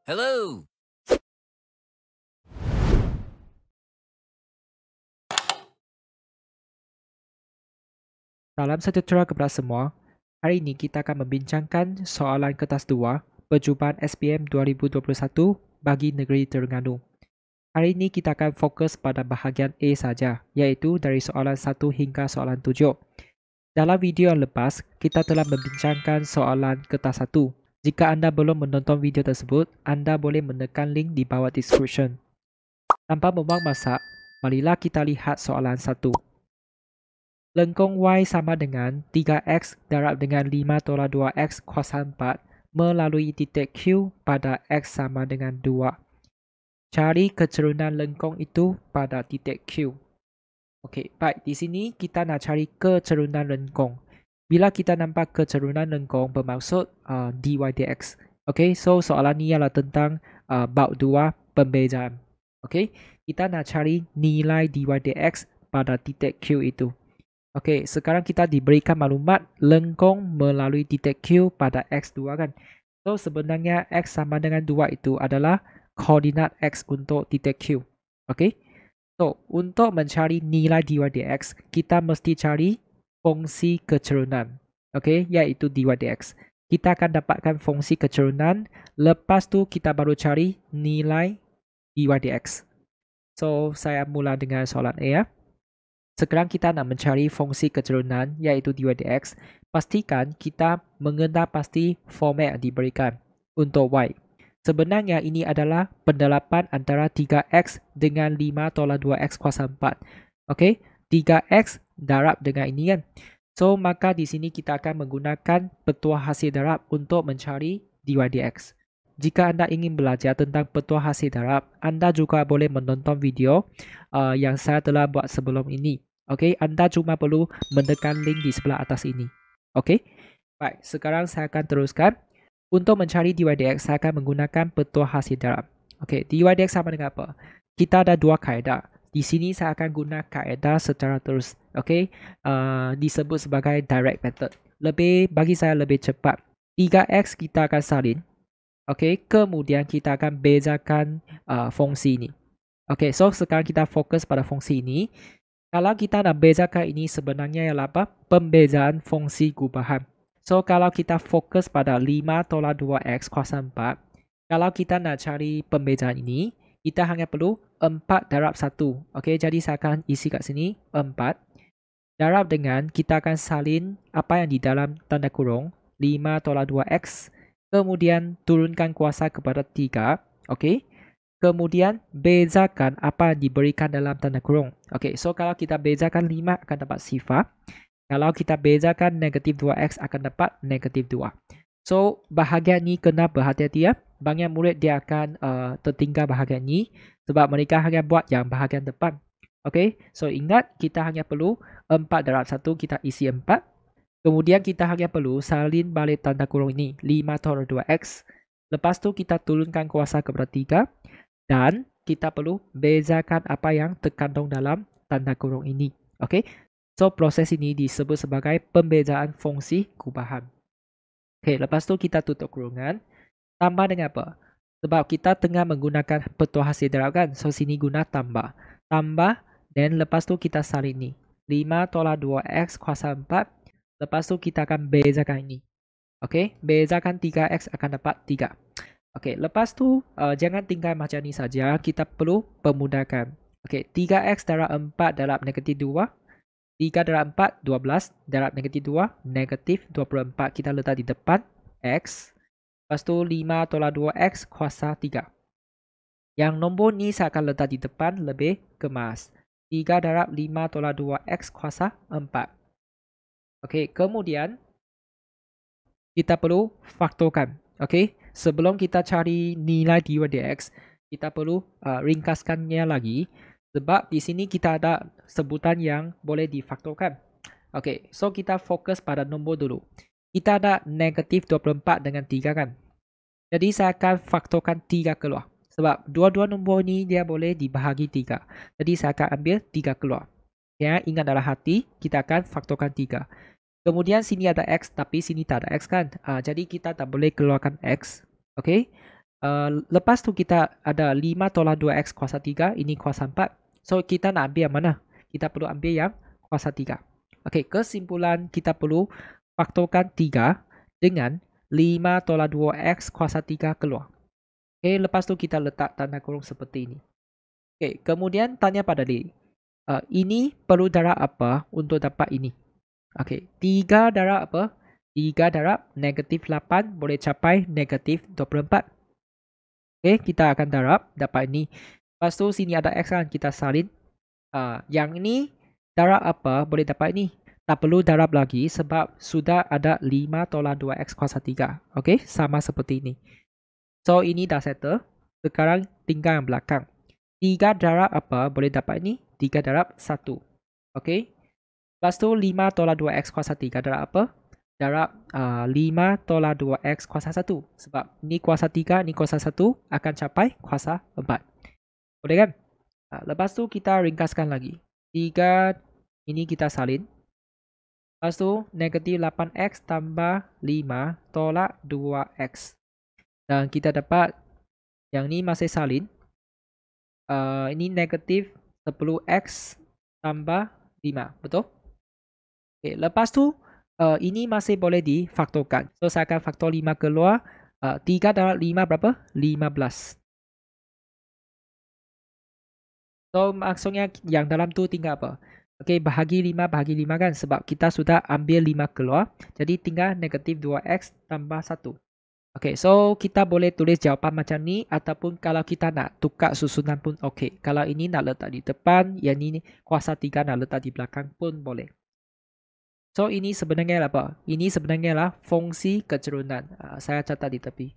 Hello. Salam sejahtera kepada semua. Hari ini kita akan membincangkan soalan kertas 2 percubaan SPM 2021 bagi negeri Terengganu. Hari ini kita akan fokus pada bahagian A saja, iaitu dari soalan 1 hingga soalan 7. Dalam video yang lepas, kita telah membincangkan soalan kertas 1. Jika anda belum menonton video tersebut, anda boleh menekan link di bawah description. Tanpa membuang masa, marilah kita lihat soalan 1. Lengkung Y sama dengan 3X darab dengan 5 tolak 2X kuasa 4 melalui titik Q pada X sama dengan 2. Cari kecerunan lengkung itu pada titik Q. Okey, baik. Di sini kita nak cari kecerunan lengkung. Bila kita nampak kecerunan lengkung bermaksud dy dx. Okey, so soalan ni ialah tentang bab 2 pembezaan. Okey, kita nak cari nilai dy dx pada titik Q itu. Okey, sekarang kita diberikan maklumat lengkung melalui titik Q pada X2 kan. So, sebenarnya X sama dengan 2 itu adalah koordinat X untuk titik Q. Okey. So, untuk mencari nilai dy dx, kita mesti cari fungsi kecerunan. Okey, iaitu dy dx. Kita akan dapatkan fungsi kecerunan, lepas tu kita baru cari nilai dy dx. So, saya mula dengan soalan A ya. Sekarang kita nak mencari fungsi kecerunan iaitu dy dx. Pastikan kita mengenal pasti format yang diberikan untuk y. Sebenarnya ini adalah pendalapan antara 3x dengan 5 tolak 2x kuasa 4. Okey, 3x darab dengan ini kan. So, maka di sini kita akan menggunakan petua hasil darab untuk mencari dy dx. Jika anda ingin belajar tentang petua hasil darab, anda juga boleh menonton video yang saya telah buat sebelum ini. Okey, anda cuma perlu menekan link di sebelah atas ini. Okey. Baik, sekarang saya akan teruskan. Untuk mencari dy dx, saya akan menggunakan petua hasil darab. Okey, dy dx sama dengan apa? Kita ada dua kaedah. Di sini saya akan guna kaedah secara terus. Okey, disebut sebagai direct method. Bagi saya lebih cepat. 3x kita akan salin. Okey, kemudian kita akan bezakan fungsi ini. Okey, so sekarang kita fokus pada fungsi ini. Kalau kita nak bezakan ini sebenarnya ialah apa? Pembezaan fungsi gubahan. So, kalau kita fokus pada 5 tolak 2x kuasa 4, kalau kita nak cari pembezaan ini, kita hanya perlu 4 darab 1. Okey, jadi saya akan isi kat sini 4. Darab dengan kita akan salin apa yang di dalam tanda kurung, 5 tolak 2x. Kemudian turunkan kuasa kepada 3. Okey. Kemudian bezakan apa yang diberikan dalam tanda kurung. Okey, so kalau kita bezakan 5 akan dapat sifar. Kalau kita bezakan negatif 2x akan dapat negatif 2. So, bahagian ni kena berhati-hati ya. Banyak murid dia akan tertinggal bahagian ni sebab mereka hanya buat yang bahagian depan. Okey, so ingat kita hanya perlu 4 darab 1, kita isi 4. Kemudian kita hanya perlu salin balik tanda kurung ini, 5 tolak 2x. Lepas tu kita turunkan kuasa kepada 3. Dan kita perlu bezakan apa yang terkandung dalam tanda kurung ini. Okey. So, proses ini disebut sebagai pembezaan fungsi gubahan. Okey, lepas tu kita tutup kurungan. Tambah dengan apa? Sebab kita tengah menggunakan petua hasil darab kan. So, sini guna tambah. Tambah dan lepas tu kita salin ni. 5 tolak 2x kuasa 4. Lepas tu kita akan bezakan ini. Okey, bezakan 3x akan dapat 3. Okey, lepas tu jangan tinggal macam ni saja. Kita perlu pemudahkan. Okey, 3x darab 4 darab negatif 2. 3 darab 4, 12. Darab negatif 2, negatif 24. Kita letak di depan x. Lepas tu 5 tolak 2x kuasa 3. Yang nombor ni saya akan letak di depan lebih kemas. 3 darab 5 tolak 2x kuasa 4. Okey, kemudian kita perlu faktorkan. Okey, sebelum kita cari nilai dy dx, kita perlu ringkaskannya lagi sebab di sini kita ada sebutan yang boleh difaktorkan. Okey, so kita fokus pada nombor dulu. Kita ada negatif 24 dengan 3 kan. Jadi saya akan faktorkan 3 keluar. Sebab dua-dua nombor ni dia boleh dibahagi 3. Jadi saya akan ambil 3 keluar. Ya, ingat dalam hati kita akan faktorkan 3. Kemudian sini ada x tapi sini tak ada x kan. Jadi kita tak boleh keluarkan x. Okey. Lepas tu kita ada 5 tolak 2x kuasa 3. Ini kuasa 4. So, kita nak ambil yang mana? Kita perlu ambil yang kuasa 3. Okey, kesimpulan kita perlu faktorkan 3 dengan 5 tolak 2x kuasa 3 keluar. Okey, lepas tu kita letak tanda kurung seperti ini. Okey, kemudian tanya pada diri. Ini perlu darab apa untuk dapat ini? Okey, 3 darab apa? 3 darab negatif 8 boleh capai negatif 24. Okey, kita akan darab dapat ini. Lepas tu sini ada x kan, kita salin. Yang ini darab apa boleh dapat ini? Tak perlu darab lagi sebab sudah ada 5 tolak 2x kuasa 3. Okey, sama seperti ini. So, ini dah settle. Sekarang tinggal yang belakang. 3 darab apa boleh dapat ini? 3 darab 1. Okey. Lepas tu 5 tolak 2x kuasa 3 darab apa? Darab 5 tolak 2x kuasa 1. Sebab ni kuasa 3, ni kuasa 1 akan capai kuasa 4. Boleh kan? Lepas tu kita ringkaskan lagi. 3 ini kita salin. Lepas tu negatif 8x tambah 5 tolak 2x. Dan kita dapat yang ni masih salin. Ini negatif 10x tambah 5. Betul? Okay, lepas tu ini masih boleh difaktorkan. So, saya akan faktor 5 keluar. 3 darab 5 berapa? 15. So, maksudnya yang dalam tu tinggal apa? Okey, bahagi 5 kan. Sebab kita sudah ambil 5 keluar. Jadi, tinggal negatif 2x tambah 1. Okey, so kita boleh tulis jawapan macam ni. Ataupun kalau kita nak tukar susunan pun okey. Kalau ini nak letak di depan. Yang ini kuasa 3 nak letak di belakang pun boleh. So, ini sebenarnya apa? Ini sebenarnya lah fungsi kecerunan. Saya catat di tepi.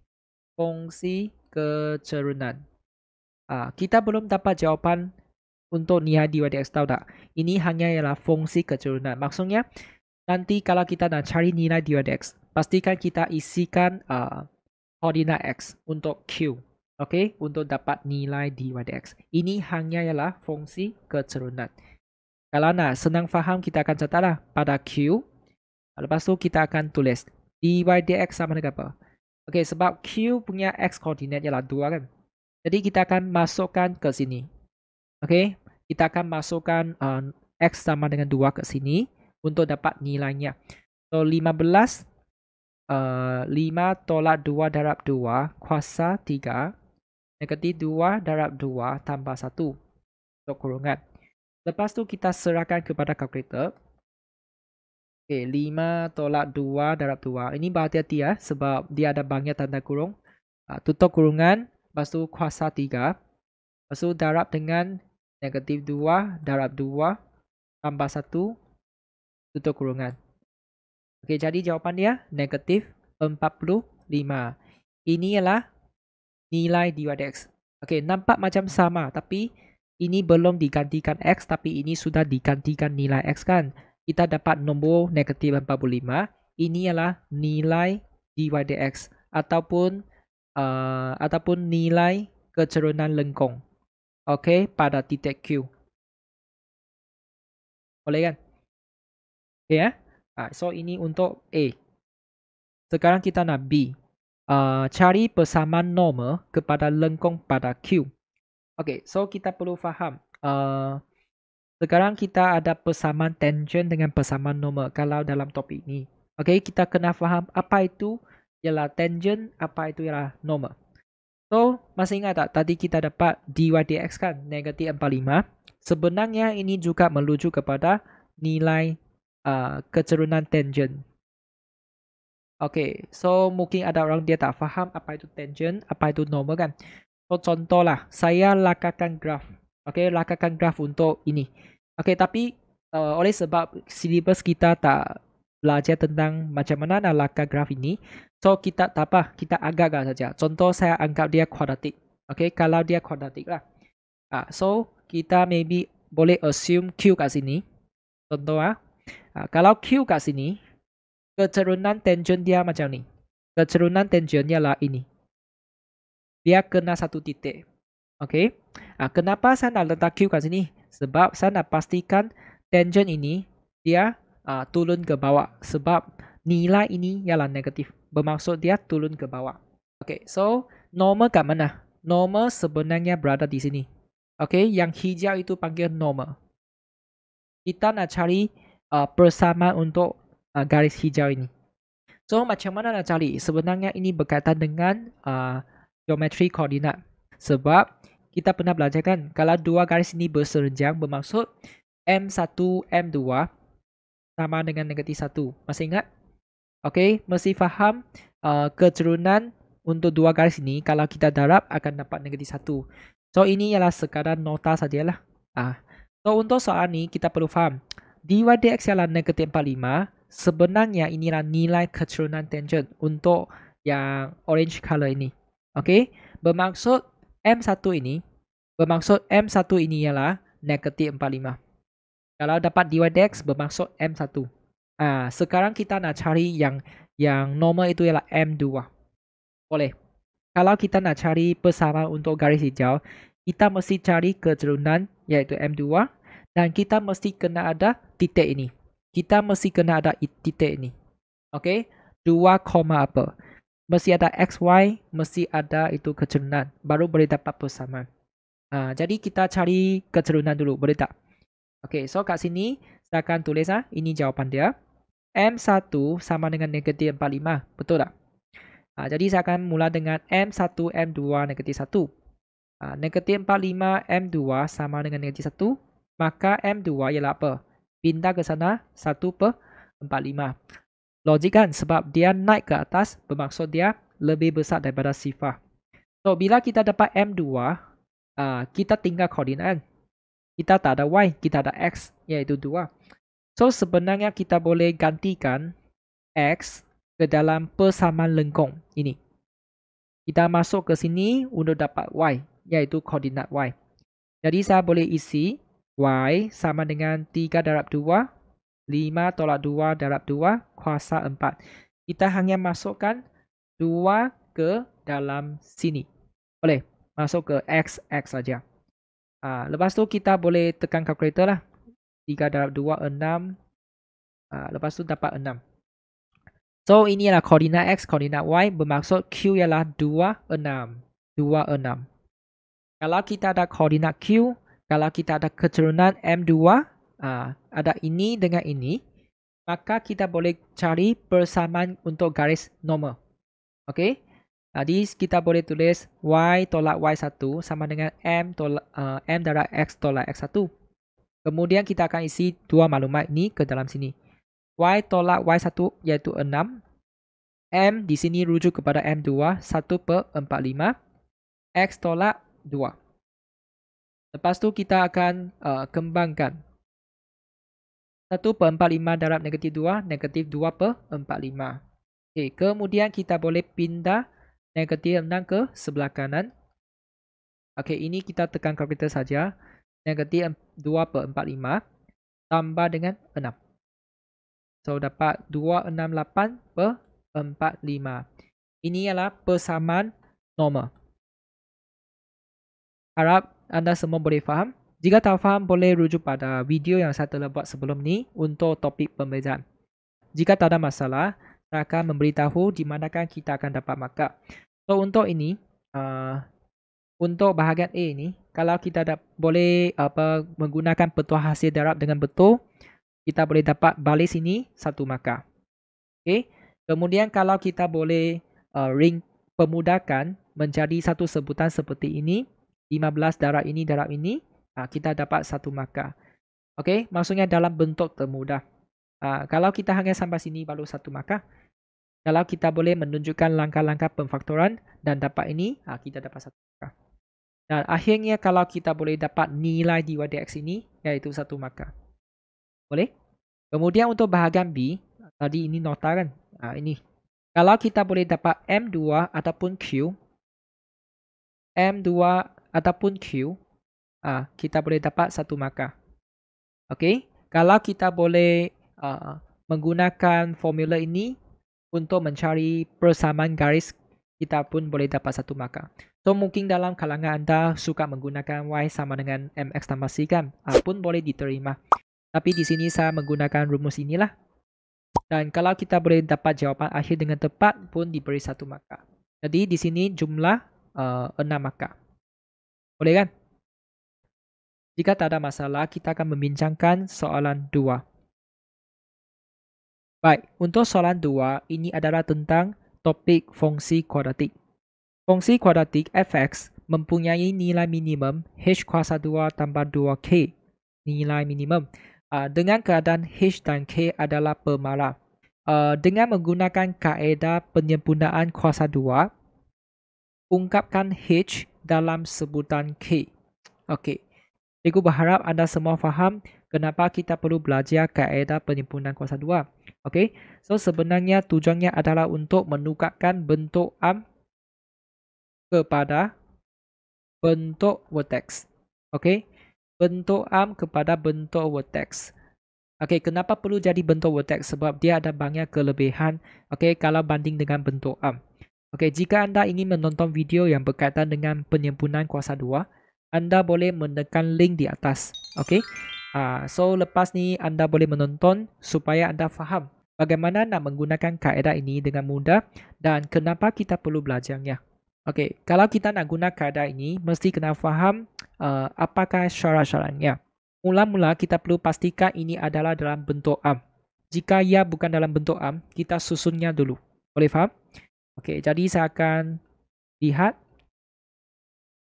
Fungsi kecerunan. Kita belum dapat jawapan untuk nilai dy dx, tahu tak? Ini hanya ialah fungsi kecerunan. Maksudnya, nanti kalau kita nak cari nilai dy dx, pastikan kita isikan koordinat x untuk q. Okey, untuk dapat nilai dy dx. Ini hanya ialah fungsi kecerunan. Kalau nak senang faham, kita akan catatlah pada q. Lepas tu kita akan tulis dy dx sama dengan apa? Okey, sebab q punya x koordinat ialah 2 kan. Jadi kita akan masukkan ke sini. Okey, kita akan masukkan x sama dengan 2 ke sini untuk dapat nilainya. So, 15 5 tolak 2 darab 2 kuasa 3 negatif 2 darab 2 tambah 1 untuk kurungan. Lepas tu kita serahkan kepada kalkulator. Okey, 5 tolak 2 darab 2. Ini berhati-hati ya, sebab dia ada banyak tanda kurung. Tutup kurungan, lepas tu kuasa 3. Lepas tu darab dengan negatif 2 darab 2 tambah 1 tutup kurungan. Okey, jadi jawapan dia negatif 45. Ini ialah nilai dy dx. Okey, nampak macam sama tapi ini belum digantikan x tapi ini sudah digantikan nilai x kan. Kita dapat nombor negatif 45. Ini ialah nilai dy dx ataupun nilai kecerunan lengkung. Okey, pada titik Q. Boleh kan? Okey ya. So, ini untuk A. Sekarang kita nak B. Cari persamaan norma kepada lengkung pada Q. Okey, so kita perlu faham. Sekarang kita ada persamaan tangent dengan persamaan norma kalau dalam topik ni. Okey, kita kena faham apa itu ialah tangent, apa itu ialah norma. So, masih ingat tak tadi kita dapat dy dx kan negatif 45. Sebenarnya ini juga merujuk kepada nilai kecerunan tangent. Okey, so mungkin ada orang dia tak faham apa itu tangent, apa itu norma kan. So, contohlah, saya lakarkan graf. Okey, lakarkan graf untuk ini. Okey, tapi oleh sebab silibus kita tak belajar tentang macam mana nak lakar graf ini. So, kita tak apa, kita agak-agak saja. Contoh saya anggap dia kuadratik. Okey, kalau dia kuadratik lah. So, kita maybe boleh assume Q kat sini. Contoh kalau Q kat sini, kecerunan tangent dia macam ni. Kecerunan tangent ialah ini. Dia kena satu titik. Okey. Kenapa saya nak letak Q kat sini? Sebab saya nak pastikan tangent ini dia turun ke bawah. Sebab nilai ini ialah negatif. Bermaksud dia turun ke bawah. Okey. So, Normal kat mana? Normal sebenarnya berada di sini. Okey, yang hijau itu panggil normal. Kita nak cari persamaan untuk garis hijau ini. So, macam mana nak cari? Sebenarnya ini berkaitan dengan geometri koordinat. Sebab kita pernah belajar kan, kalau dua garis ini berserenjang bermaksud M1, M2 sama dengan negatif 1. Masih ingat? Okey, mesti faham keturunan untuk dua garis ini kalau kita darab akan dapat negatif 1. So, ini ialah sekadar nota sajalah. So, untuk soal ni kita perlu faham. dy dx ialah negatif 45. Sebenarnya inilah nilai keturunan tangent untuk yang orange color ini. Okey, bermaksud M1 ini ialah negatif 45. Kalau dapat dy dx bermaksud M1. Sekarang kita nak cari yang normal itu ialah M2. Boleh. Kalau kita nak cari persamaan untuk garis hijau, kita mesti cari keturunan iaitu M2 dan kita mesti kena ada titik ini. Kita mesti kena ada titik ini. Okey, 2, apa? Mesti ada XY, mesti ada itu keturunan. Baru boleh dapat persamaan. Jadi kita cari keturunan dulu, boleh tak? Okey, so kat sini saya akan tulis ini jawapan dia. M1 sama dengan negatif 45. Betul tak? Jadi saya akan mula dengan M1, M2 negatif 1. Negatif 45 M2 sama dengan negatif 1. Maka M2 ialah apa? Pindah ke sana 1/45. Logik kan? Sebab dia naik ke atas bermaksud dia lebih besar daripada sifar. So bila kita dapat M2, kita tinggal koordinat. Kita tak ada Y, kita ada X iaitu 2. So sebenarnya kita boleh gantikan X ke dalam persamaan lengkung ini. Kita masuk ke sini untuk dapat Y iaitu koordinat Y. Jadi saya boleh isi Y sama dengan 3 darab 2, 5 tolak 2 darab 2 kuasa 4. Kita hanya masukkan 2 ke dalam sini. Boleh masuk ke X saja. Lepas tu kita boleh tekan kalkulator lah. 3 darab 2, 6. Lepas tu dapat 6. So, ini adalah koordinat X, koordinat Y. Bermaksud Q ialah 2, 6. 2, 6. Kalau kita ada koordinat Q, kalau kita ada keturunan M2, ada ini dengan ini, maka kita boleh cari persamaan untuk garis normal. Okey? Jadi kita boleh tulis Y tolak Y1 sama dengan M darab X tolak X1. Kemudian kita akan isi dua maklumat ini ke dalam sini. Y tolak Y1 iaitu 6. M di sini rujuk kepada M2 1/45. X tolak 2. Lepas tu kita akan kembangkan. 1/45 darab negatif 2, negatif 2/45. Okay, kemudian kita boleh pindah negatif 6 ke sebelah kanan. Okey, ini kita tekan kalkulator saja. Negatif 2/45 tambah dengan 6. So, dapat 268/45. Ini ialah persamaan normal. Harap anda semua boleh faham. Jika tak faham, boleh rujuk pada video yang saya telah buat sebelum ni untuk topik pembezaan. Jika tak ada masalah, saya akan memberitahu di manakah kita akan dapat markah. So, untuk ini, untuk bahagian A ni, kalau kita boleh menggunakan petua hasil darab dengan betul, kita boleh dapat balik sini 1 markah. Okay. Kemudian kalau kita boleh ring pemudahkan menjadi satu sebutan seperti ini, 15 darab ini, kita dapat 1 markah. Okay. Maksudnya dalam bentuk termudah. Kalau kita hanya sampai sini baru 1 markah. Kalau kita boleh menunjukkan langkah-langkah pemfaktoran dan dapat ini, kita dapat 1 markah. Dan akhirnya kalau kita boleh dapat nilai dy dx ini, iaitu 1 markah. Boleh? Kemudian untuk bahagian B, tadi ini nota kan? Ini. Kalau kita boleh dapat M2 ataupun Q, kita boleh dapat 1 markah. Okey? Kalau kita boleh menggunakan formula ini untuk mencari persamaan garis, kita pun boleh dapat 1 markah. So, mungkin dalam kalangan anda suka menggunakan Y sama dengan MX tambah C kan? Pun boleh diterima. Tapi di sini saya menggunakan rumus inilah. Dan kalau kita boleh dapat jawapan akhir dengan tepat pun diberi 1 markah. Jadi di sini jumlah 6 akar. Boleh kan? Jika tak ada masalah, kita akan membincangkan soalan 2. Baik, untuk soalan 2, ini adalah tentang topik fungsi kuadratik. Fungsi kuadratik f(x) mempunyai nilai minimum h kuasa 2 tambah 2k. Nilai minimum. Dengan keadaan h dan k adalah permara. Dengan menggunakan kaedah penyempurnaan kuasa 2, ungkapkan h dalam sebutan k. Okey. Cikgu berharap anda semua faham kenapa kita perlu belajar kaedah penyempurnaan kuasa 2. Okey. So sebenarnya tujuannya adalah untuk menukarkan bentuk am kepada bentuk vertex. Okey. Bentuk am kepada bentuk vertex. Okey, kenapa perlu jadi bentuk vertex? Sebab dia ada banyak kelebihan, okey, kalau banding dengan bentuk am. Okey, jika anda ingin menonton video yang berkaitan dengan penyempurnaan kuasa 2, anda boleh menekan link di atas. Okey. So lepas ni anda boleh menonton supaya anda faham bagaimana nak menggunakan kaedah ini dengan mudah dan kenapa kita perlu belajarnya. Okey, kalau kita nak guna kaedah ini, mesti kena faham apakah syarat-syaratnya. Mula-mula kita perlu pastikan ini adalah dalam bentuk am. Jika ia bukan dalam bentuk am, kita susunnya dulu. Boleh faham? Okey, jadi saya akan lihat.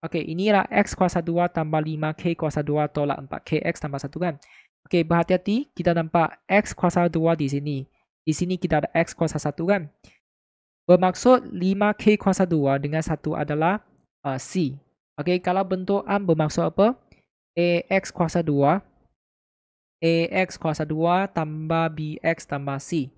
Okey, inilah x kuasa 2 tambah 5k kuasa 2 tolak 4kx tambah 1 kan. Okey, berhati-hati, kita nampak x kuasa 2 di sini. Di sini kita ada x kuasa 1 kan. Bermaksud 5k kuasa 2 dengan 1 adalah c. Okey, kalau bentuk am bermaksud apa? Ax kuasa 2. Ax kuasa 2 tambah bx tambah c.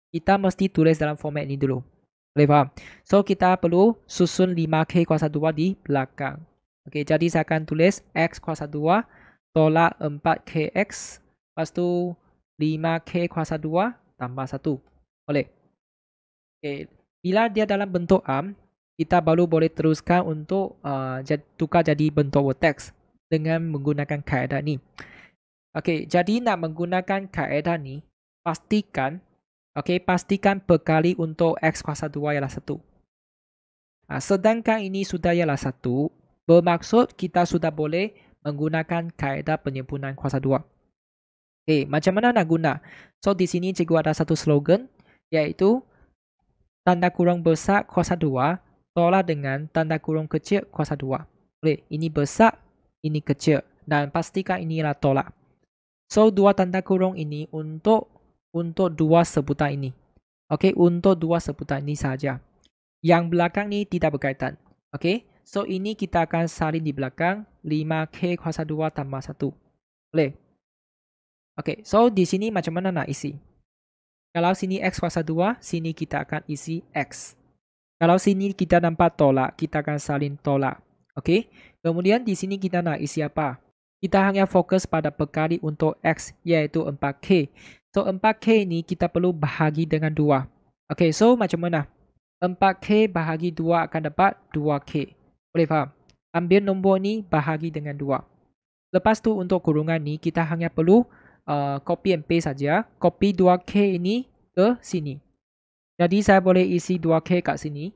Kita mesti tulis dalam format ini dulu. Boleh faham? So, kita perlu susun 5k kuasa 2 di belakang. Okey, jadi saya akan tulis x kuasa 2 tolak 4kx. Lepas tu 5k kuasa 2 tambah 1. Boleh? Okey, bila dia dalam bentuk am, kita baru boleh teruskan untuk tukar jadi bentuk vertex dengan menggunakan kaedah ni. Okey, jadi nak menggunakan kaedah ni, pastikan perkali untuk x kuasa 2 ialah 1. Sedangkan ini sudah ialah 1, bermaksud kita sudah boleh menggunakan kaedah penyempurnaan kuasa 2. Okey, macam mana nak guna? So, di sini cikgu ada satu slogan, iaitu tanda kurung besar kuasa 2 tolak dengan tanda kurung kecil kuasa 2. Boleh, ini besar, ini kecil. Dan pastikan ini ialah tolak. So, dua tanda kurung ini untuk dua sebutan ini. Okey, untuk dua sebutan ini saja. Yang belakang ni tidak berkaitan. Okey, so ini kita akan salin di belakang 5k kuasa 2 tambah 1. Boleh? Okey, so di sini macam mana nak isi? Kalau sini x kuasa 2, sini kita akan isi x. Kalau sini kita nampak tolak, kita akan salin tolak. Okey, kemudian di sini kita nak isi apa? Kita hanya fokus pada perkali untuk x, iaitu 4k. So, 4k ni kita perlu bahagi dengan 2. Okey, so macam mana? 4k bahagi 2 akan dapat 2k. Boleh faham? Ambil nombor ni bahagi dengan 2. Lepas tu untuk kurungan ni, kita hanya perlu copy and paste saja. Copy 2k ini ke sini. Jadi, saya boleh isi 2k kat sini.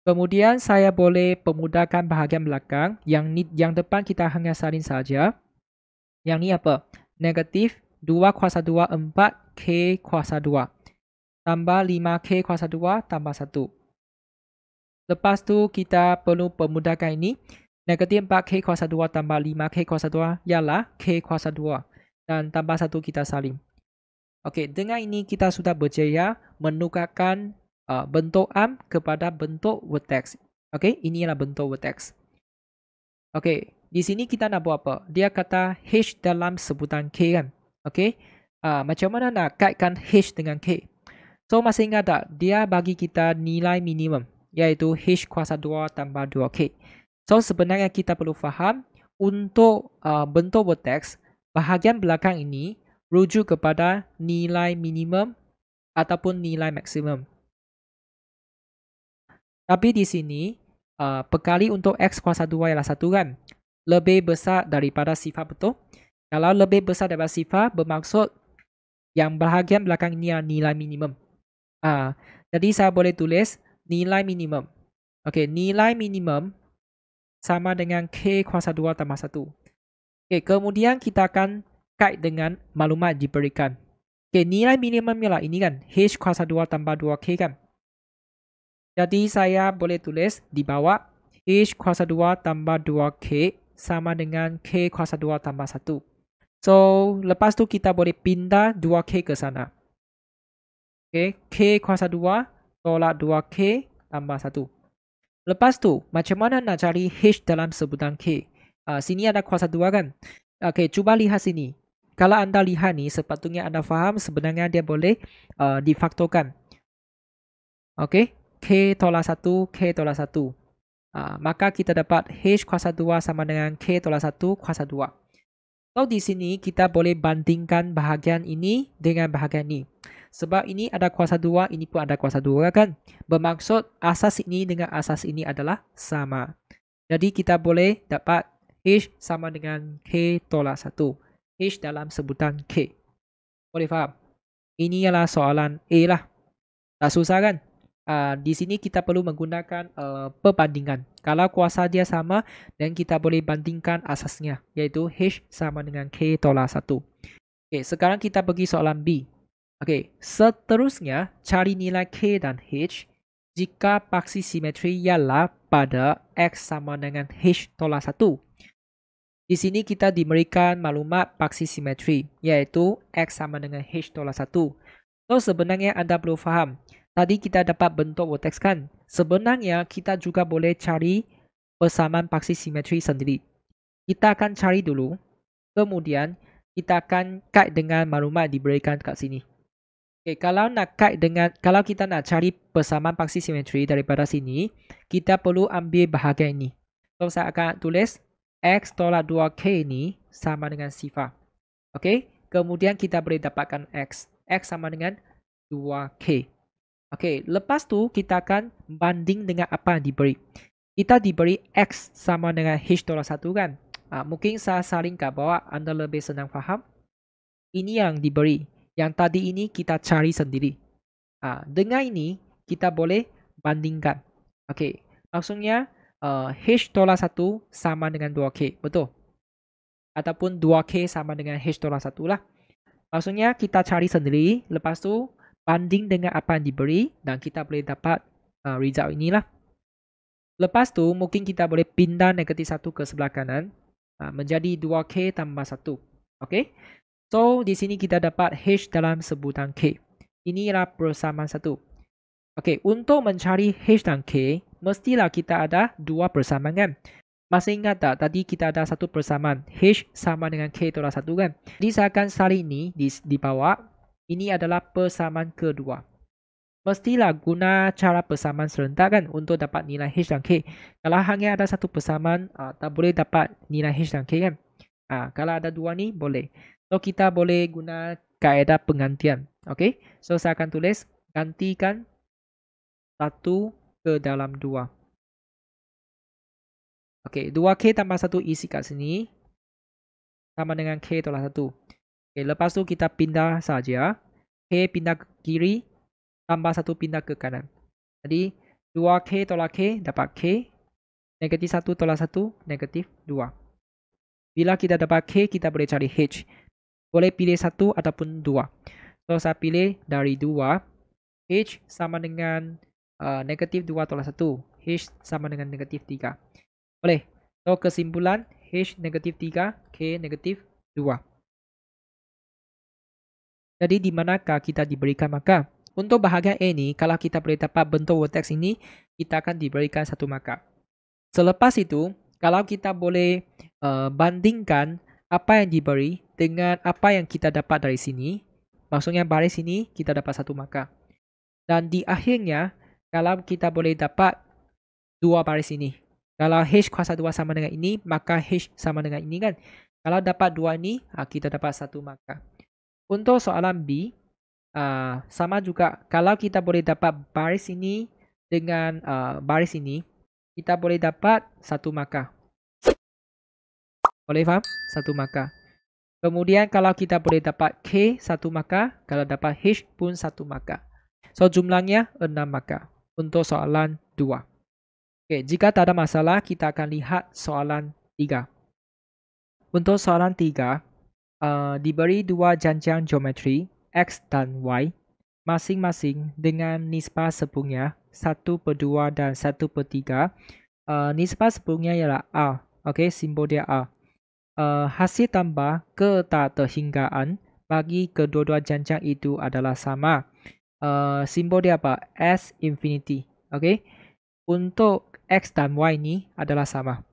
Kemudian saya boleh pemudahkan bahagian belakang. Yang depan kita hanya salin saja. Yang ni apa? Negatif 2 kuasa 2 4k kuasa 2 tambah 5k kuasa 2 tambah 1. Lepas tu kita perlu pemudahkan ini. Negatif 4k kuasa 2 tambah 5k kuasa 2 ialah k kuasa 2. Dan tambah 1 kita salin. Okey, dengan ini kita sudah berjaya menukarkan bentuk am kepada bentuk vertex. Okey, ini adalah bentuk vertex. Okey, di sini kita nak buat apa? Dia kata h dalam sebutan k kan? Okey, macam mana nak kaitkan h dengan k? So, masih ingat tak? Dia bagi kita nilai minimum, iaitu h kuasa 2 tambah 2k. So, sebenarnya kita perlu faham untuk bentuk vertex, bahagian belakang ini rujuk kepada nilai minimum ataupun nilai maksimum. Tapi di sini, perkali untuk x kuasa 2 ialah 1 kan? Lebih besar daripada sifar, betul? Kalau lebih besar daripada sifar, bermaksud yang bahagian belakang ini adalah nilai minimum. Jadi saya boleh tulis nilai minimum. Okey, nilai minimum sama dengan K kuasa 2 tambah 1. Okey, kemudian kita akan kait dengan maklumat diberikan. Okey, nilai minimumnya lah ini kan. H kuasa 2 tambah 2K kan. Jadi saya boleh tulis di bawah H kuasa 2 tambah 2K sama dengan K kuasa 2 tambah 1. So, lepas tu kita boleh pindah 2K ke sana. Okey, K kuasa 2 tolak 2K tambah 1. Lepas tu, macam mana nak cari H dalam sebutan K? Sini ada kuasa 2 kan? Okey, cuba lihat sini. Kalau anda lihat ni, sepatutnya anda faham sebenarnya dia boleh difaktorkan. Okey, K tolak 1, K tolak 1. Maka kita dapat H kuasa 2 sama dengan K tolak 1 kuasa 2. So, di sini kita boleh bandingkan bahagian ini dengan bahagian ini. Sebab ini ada kuasa 2, ini pun ada kuasa 2 kan. Bermaksud asas ini dengan asas ini adalah sama. Jadi kita boleh dapat H sama dengan K tolak 1. H dalam sebutan K. Boleh faham? Ini ialah soalan A lah. Tak susah kan? Di sini kita perlu menggunakan perbandingan. Kalau kuasa dia sama, dan kita boleh bandingkan asasnya, iaitu H sama dengan K tolak 1. Okay, sekarang kita pergi soalan B. Okay, seterusnya cari nilai K dan H jika paksi simetri ialah pada X sama dengan H tolak 1. Di sini kita diberikan maklumat paksi simetri, iaitu X sama dengan H tolak 1. So, sebenarnya anda perlu faham. Tadi kita dapat bentuk vortex kan? Sebenarnya kita juga boleh cari persamaan paksi simetri sendiri. Kita akan cari dulu. Kemudian kita akan kait dengan maklumat diberikan kat sini. Okay, kalau kita nak cari persamaan paksi simetri daripada sini, kita perlu ambil bahagian ini. So, saya akan tulis X tolak 2K ini sama dengan sifar. Okay, kemudian kita boleh dapatkan X. X sama dengan 2K. Okay, lepas tu kita akan banding dengan apa yang diberi. Kita diberi X sama dengan H tolak 1 kan. Mungkin saya salin kat bawah, anda lebih senang faham. Ini yang diberi. Yang tadi ini kita cari sendiri. Dengan ini, kita boleh bandingkan. Okay, maksudnya H tolak 1 sama dengan 2K. Betul? Ataupun 2K sama dengan H tolak 1 lah. Maksudnya kita cari sendiri. Lepas tu, banding dengan apa yang diberi. Dan kita boleh dapat result inilah. Lepas tu, mungkin kita boleh pindah negatif 1 ke sebelah kanan. Menjadi 2K tambah 1. Okay? So, di sini kita dapat H dalam sebutan K. Inilah persamaan 1. Okay, untuk mencari H dan K, mestilah kita ada dua persamaan kan? Masih ingat tak? Tadi kita ada satu persamaan. H sama dengan K tolak 1 kan? Jadi saya akan salin ini di bawah. Ini adalah persamaan kedua. Mestilah guna cara persamaan serentak kan untuk dapat nilai H dan K. Kalau hanya ada satu persamaan, tak boleh dapat nilai H dan K kan? Kalau ada dua ni, boleh. So, kita boleh guna kaedah penggantian. Okay. So, saya akan tulis gantikan 1 ke dalam 2. Okay. 2K tambah 1 isi kat sini. Sama dengan K tolak 1. Okay. Lepas tu kita pindah saja. K pindah ke kiri. Tambah 1 pindah ke kanan. Jadi, 2K tolak K dapat K. Negatif 1 tolak 1, negatif 2. Bila kita dapat K, kita boleh cari H. Boleh pilih 1 ataupun 2. So, saya pilih dari 2. H sama dengan negatif 2 tolak 1. H sama dengan negatif 3. Boleh. So, kesimpulan H negatif 3, K negatif 2. Jadi, di manakah kita diberikan markah? Untuk bahagian A ni, kalau kita boleh dapat bentuk vortex ini, kita akan diberikan 1 markah. Selepas itu, kalau kita boleh bandingkan apa yang diberi dengan apa yang kita dapat dari sini, maksudnya baris ini kita dapat 1 markah. Dan di akhirnya, kalau kita boleh dapat 2 baris ini. Kalau H kuasa 2 sama dengan ini, maka H sama dengan ini kan. Kalau dapat 2 ini, kita dapat 1 markah. Untuk soalan B, sama juga. Kalau kita boleh dapat baris ini dengan baris ini, kita boleh dapat 1 markah. Boleh faham? 1 markah. Kemudian kalau kita boleh dapat K 1 markah, kalau dapat H pun 1 markah. So, jumlahnya 6 markah untuk soalan 2. Okay, jika tak ada masalah, kita akan lihat soalan 3. Untuk soalan 3, diberi dua janjang geometri X dan Y masing-masing dengan nisbah sepunya 1/2 dan 1/3. Nisbah sepunya ialah A. Okay, simbol dia A. Hasil tambah ketakterhinggaan bagi kedua-dua janjang itu adalah sama. Simbol dia apa? S infinity. Okay. Untuk X dan Y ni adalah sama.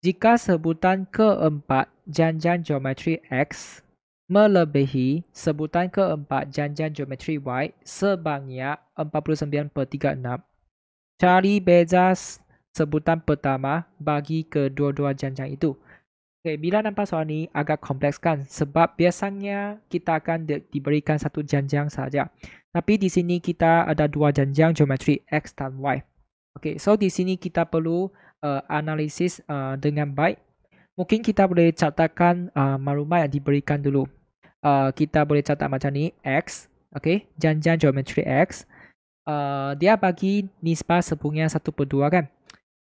Jika sebutan keempat janjang geometri X melebihi sebutan keempat janjang geometri Y sebanyak 49/36, cari beza sebutan pertama bagi kedua-dua janjang itu. Okay, bila nampak soalan ni agak kompleks kan, sebab biasanya kita akan diberikan satu janjang saja. Tapi di sini kita ada dua janjang geometri X dan Y. Okay, so di sini kita perlu analisis dengan baik. Mungkin kita boleh catatkan maklumat yang diberikan dulu. Kita boleh catat macam ni, X, okay, janjang geometri X. Dia bagi nisbah sepunya 1/2 kan.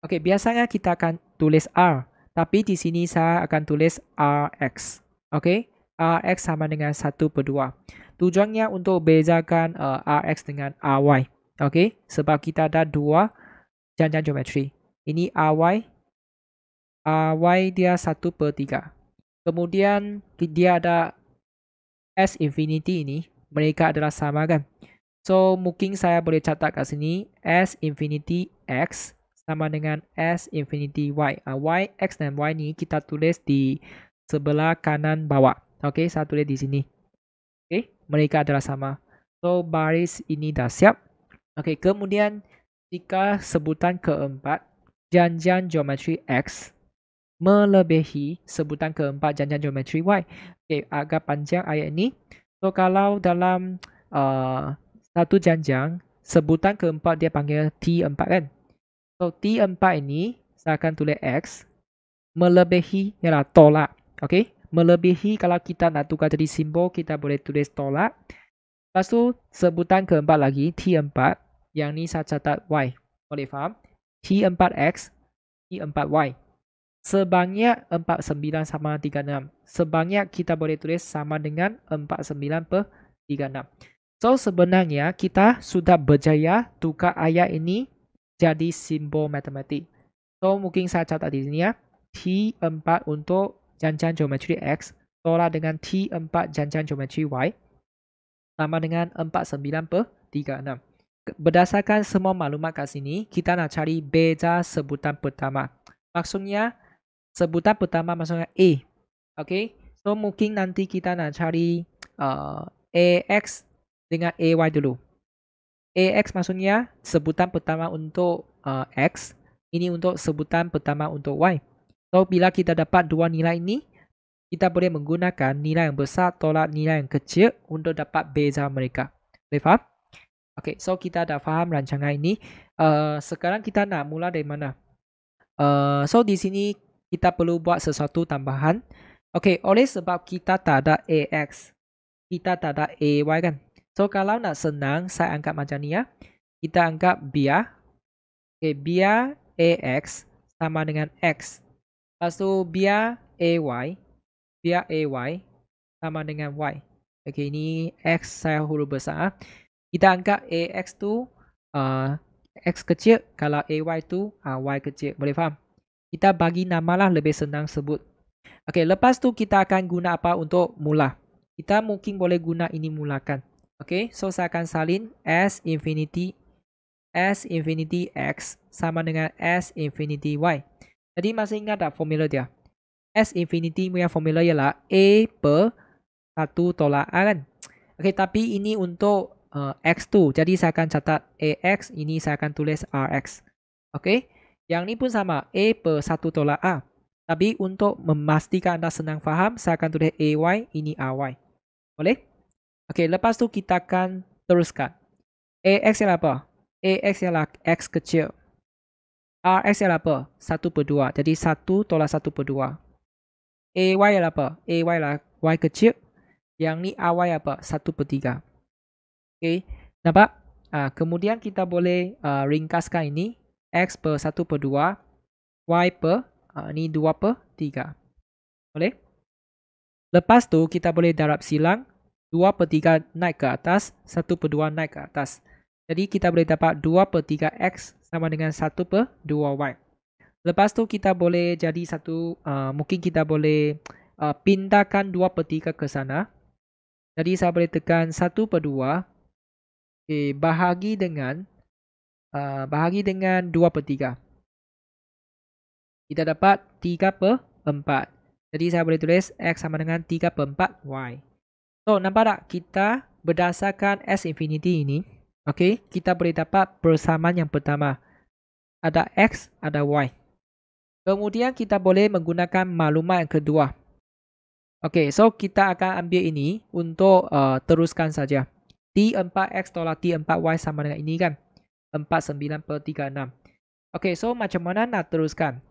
Okay, biasanya kita akan tulis R. Tapi di sini saya akan tulis Rx. Okay, Rx sama dengan 1/2. Tujuannya untuk bezakan Rx dengan Ry. Okay, sebab kita ada dua janjang geometri. Ini Ry. Ry dia 1/3. Kemudian dia ada S infinity ini. Mereka adalah sama kan. So mungkin saya boleh catat kat sini S infinity X sama dengan S infinity Y. Y, X dan Y ni kita tulis di sebelah kanan bawah. Okay, saya tulis di sini. Okay, mereka adalah sama. So baris ini dah siap. Okay, kemudian jika sebutan keempat janjang geometri X melebihi sebutan keempat janjang geometri Y. Okay, agak panjang ayat ini. So kalau dalam satu janjang, sebutan keempat dia panggil T4 kan. So T4 ini saya akan tulis X. Melebihi ialah tolak. Okay. Melebihi kalau kita nak tukar jadi simbol, kita boleh tulis tolak. Lepas tu sebutan keempat lagi T4. Yang ni saya catat Y. Boleh faham? T4X, T4Y. Sebanyak 49 sama 36. Sebanyak kita boleh tulis sama dengan 49/36. So sebenarnya kita sudah berjaya tukar ayat ini jadi simbol matematik. So mungkin saya catat di sini ya. T4 untuk janjang geometri X tolak dengan T4 janjang geometri Y sama dengan 49/36. Berdasarkan semua maklumat kat sini, kita nak cari beza sebutan pertama. Maksudnya sebutan pertama maksudnya A. Okay. So mungkin nanti kita nak cari AX dengan AY dulu. AX maksudnya sebutan pertama untuk X. Ini untuk sebutan pertama untuk Y. So bila kita dapat dua nilai ini, kita boleh menggunakan nilai yang besar tolak nilai yang kecil untuk dapat beza mereka. Boleh faham? Okay, so kita dah faham rancangan ini. Sekarang kita nak mula dari mana? So di sini kita perlu buat sesuatu tambahan. Okay, oleh sebab kita tak ada AX, kita tak ada AY kan. So kalau nak senang, saya anggap macam ni ya. Kita anggap biar. Okay, biar AX sama dengan X. Lepas tu biar AY. Biar AY sama dengan Y. Okay, ini X saya huruf besar. Kita anggap AX tu X kecil. Kalau AY tu Y kecil. Boleh faham? Kita bagi nama lah lebih senang sebut. Okay, lepas tu kita akan guna apa untuk mula. Kita mungkin boleh guna ini mulakan. Okay, so saya akan salin S infinity X sama dengan S infinity Y. Jadi masih ingat tak formula dia? S infinity punya formula ialah A/1 tolak A kan? Okay, tapi ini untuk X tu. Jadi saya akan catat AX, ini saya akan tulis RX. Okay, yang ni pun sama, A/1 tolak A. Tapi untuk memastikan anda senang faham, saya akan tulis AY, ini RY. Boleh? Okay, lepas tu kita akan teruskan. AX ialah apa? AX ialah X kecil. RX ialah apa? 1/2. Jadi 1 tolak 1/2. AY ialah apa? AY ialah Y kecil. Yang ni RY apa? 1/3. Okay, nampak? Kemudian kita boleh ringkaskan ini. X per 1 per 2, Y per, ni 2 per 3. Boleh? Lepas tu, kita boleh darab silang. 2 per 3 naik ke atas, 1 per 2 naik ke atas. Jadi, kita boleh dapat 2 per 3 X sama dengan 1 per 2 Y. Lepas tu, kita boleh jadi satu, mungkin kita boleh pindahkan 2 per 3 ke sana. Jadi, saya boleh tekan 1 per 2. Okay, bahagi dengan 2 per 3. Kita dapat 3 per 4. Jadi, saya boleh tulis X sama dengan 3 per 4 Y. So, nampak tak? Kita berdasarkan S infinity ini, okay, kita boleh dapat persamaan yang pertama. Ada X, ada Y. Kemudian, kita boleh menggunakan maklumat yang kedua. Okay, so kita akan ambil ini untuk teruskan saja. T4X tolak T4Y sama dengan ini kan? 49 per 36. Okay, so macam mana nak teruskan?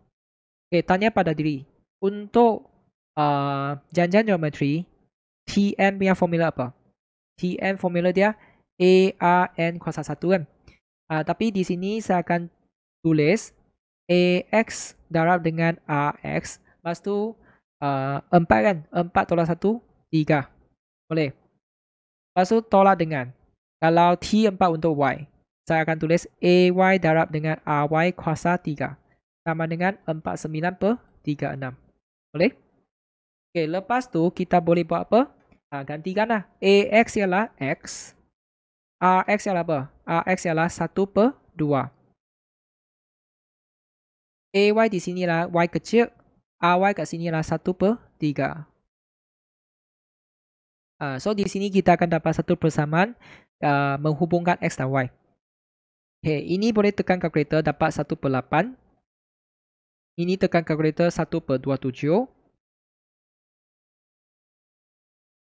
Okay, tanya pada diri. Untuk janjian geometri, Tn punya formula apa? Tn formula dia ARN kuasa 1 kan? Tapi di sini saya akan tulis AX darab dengan RX. Lepas tu 4 kan? 4 tolak 1, 3. Boleh? Lepas tu tolak dengan. Kalau T4 untuk Y, saya akan tulis AY darab dengan RY kuasa 3. Sama dengan 49 per 36. Boleh? Okay, lepas tu kita boleh buat apa? Gantikan lah. AX ialah X. RX ialah apa? RX ialah 1 per 2. AY di sini lah Y kecil. RY kat sini lah 1 per 3. So di sini kita akan dapat satu persamaan menghubungkan X dan Y. Okay, ini boleh tekan kalkulator dapat 1 per 8. Ini tekan kalkulator 1 per 27.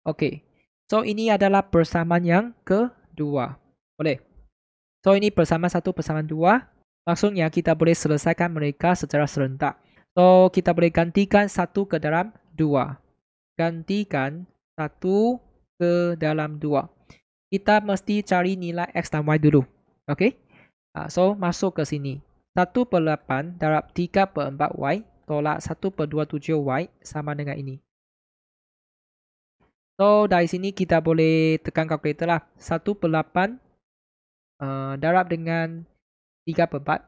Okay. So, ini adalah persamaan yang kedua. Boleh? So, ini persamaan 1, persamaan 2. Maksudnya, kita boleh selesaikan mereka secara serentak. So, kita boleh gantikan 1 ke dalam 2. Gantikan 1 ke dalam 2. Kita mesti cari nilai X dan Y dulu. Okay? So, masuk ke sini. 1 per 8 darab 3 per 4 Y tolak 1 per 27 Y sama dengan ini. So, dari sini kita boleh tekan kalkulator lah. 1 per 8 darab dengan 3 per 4.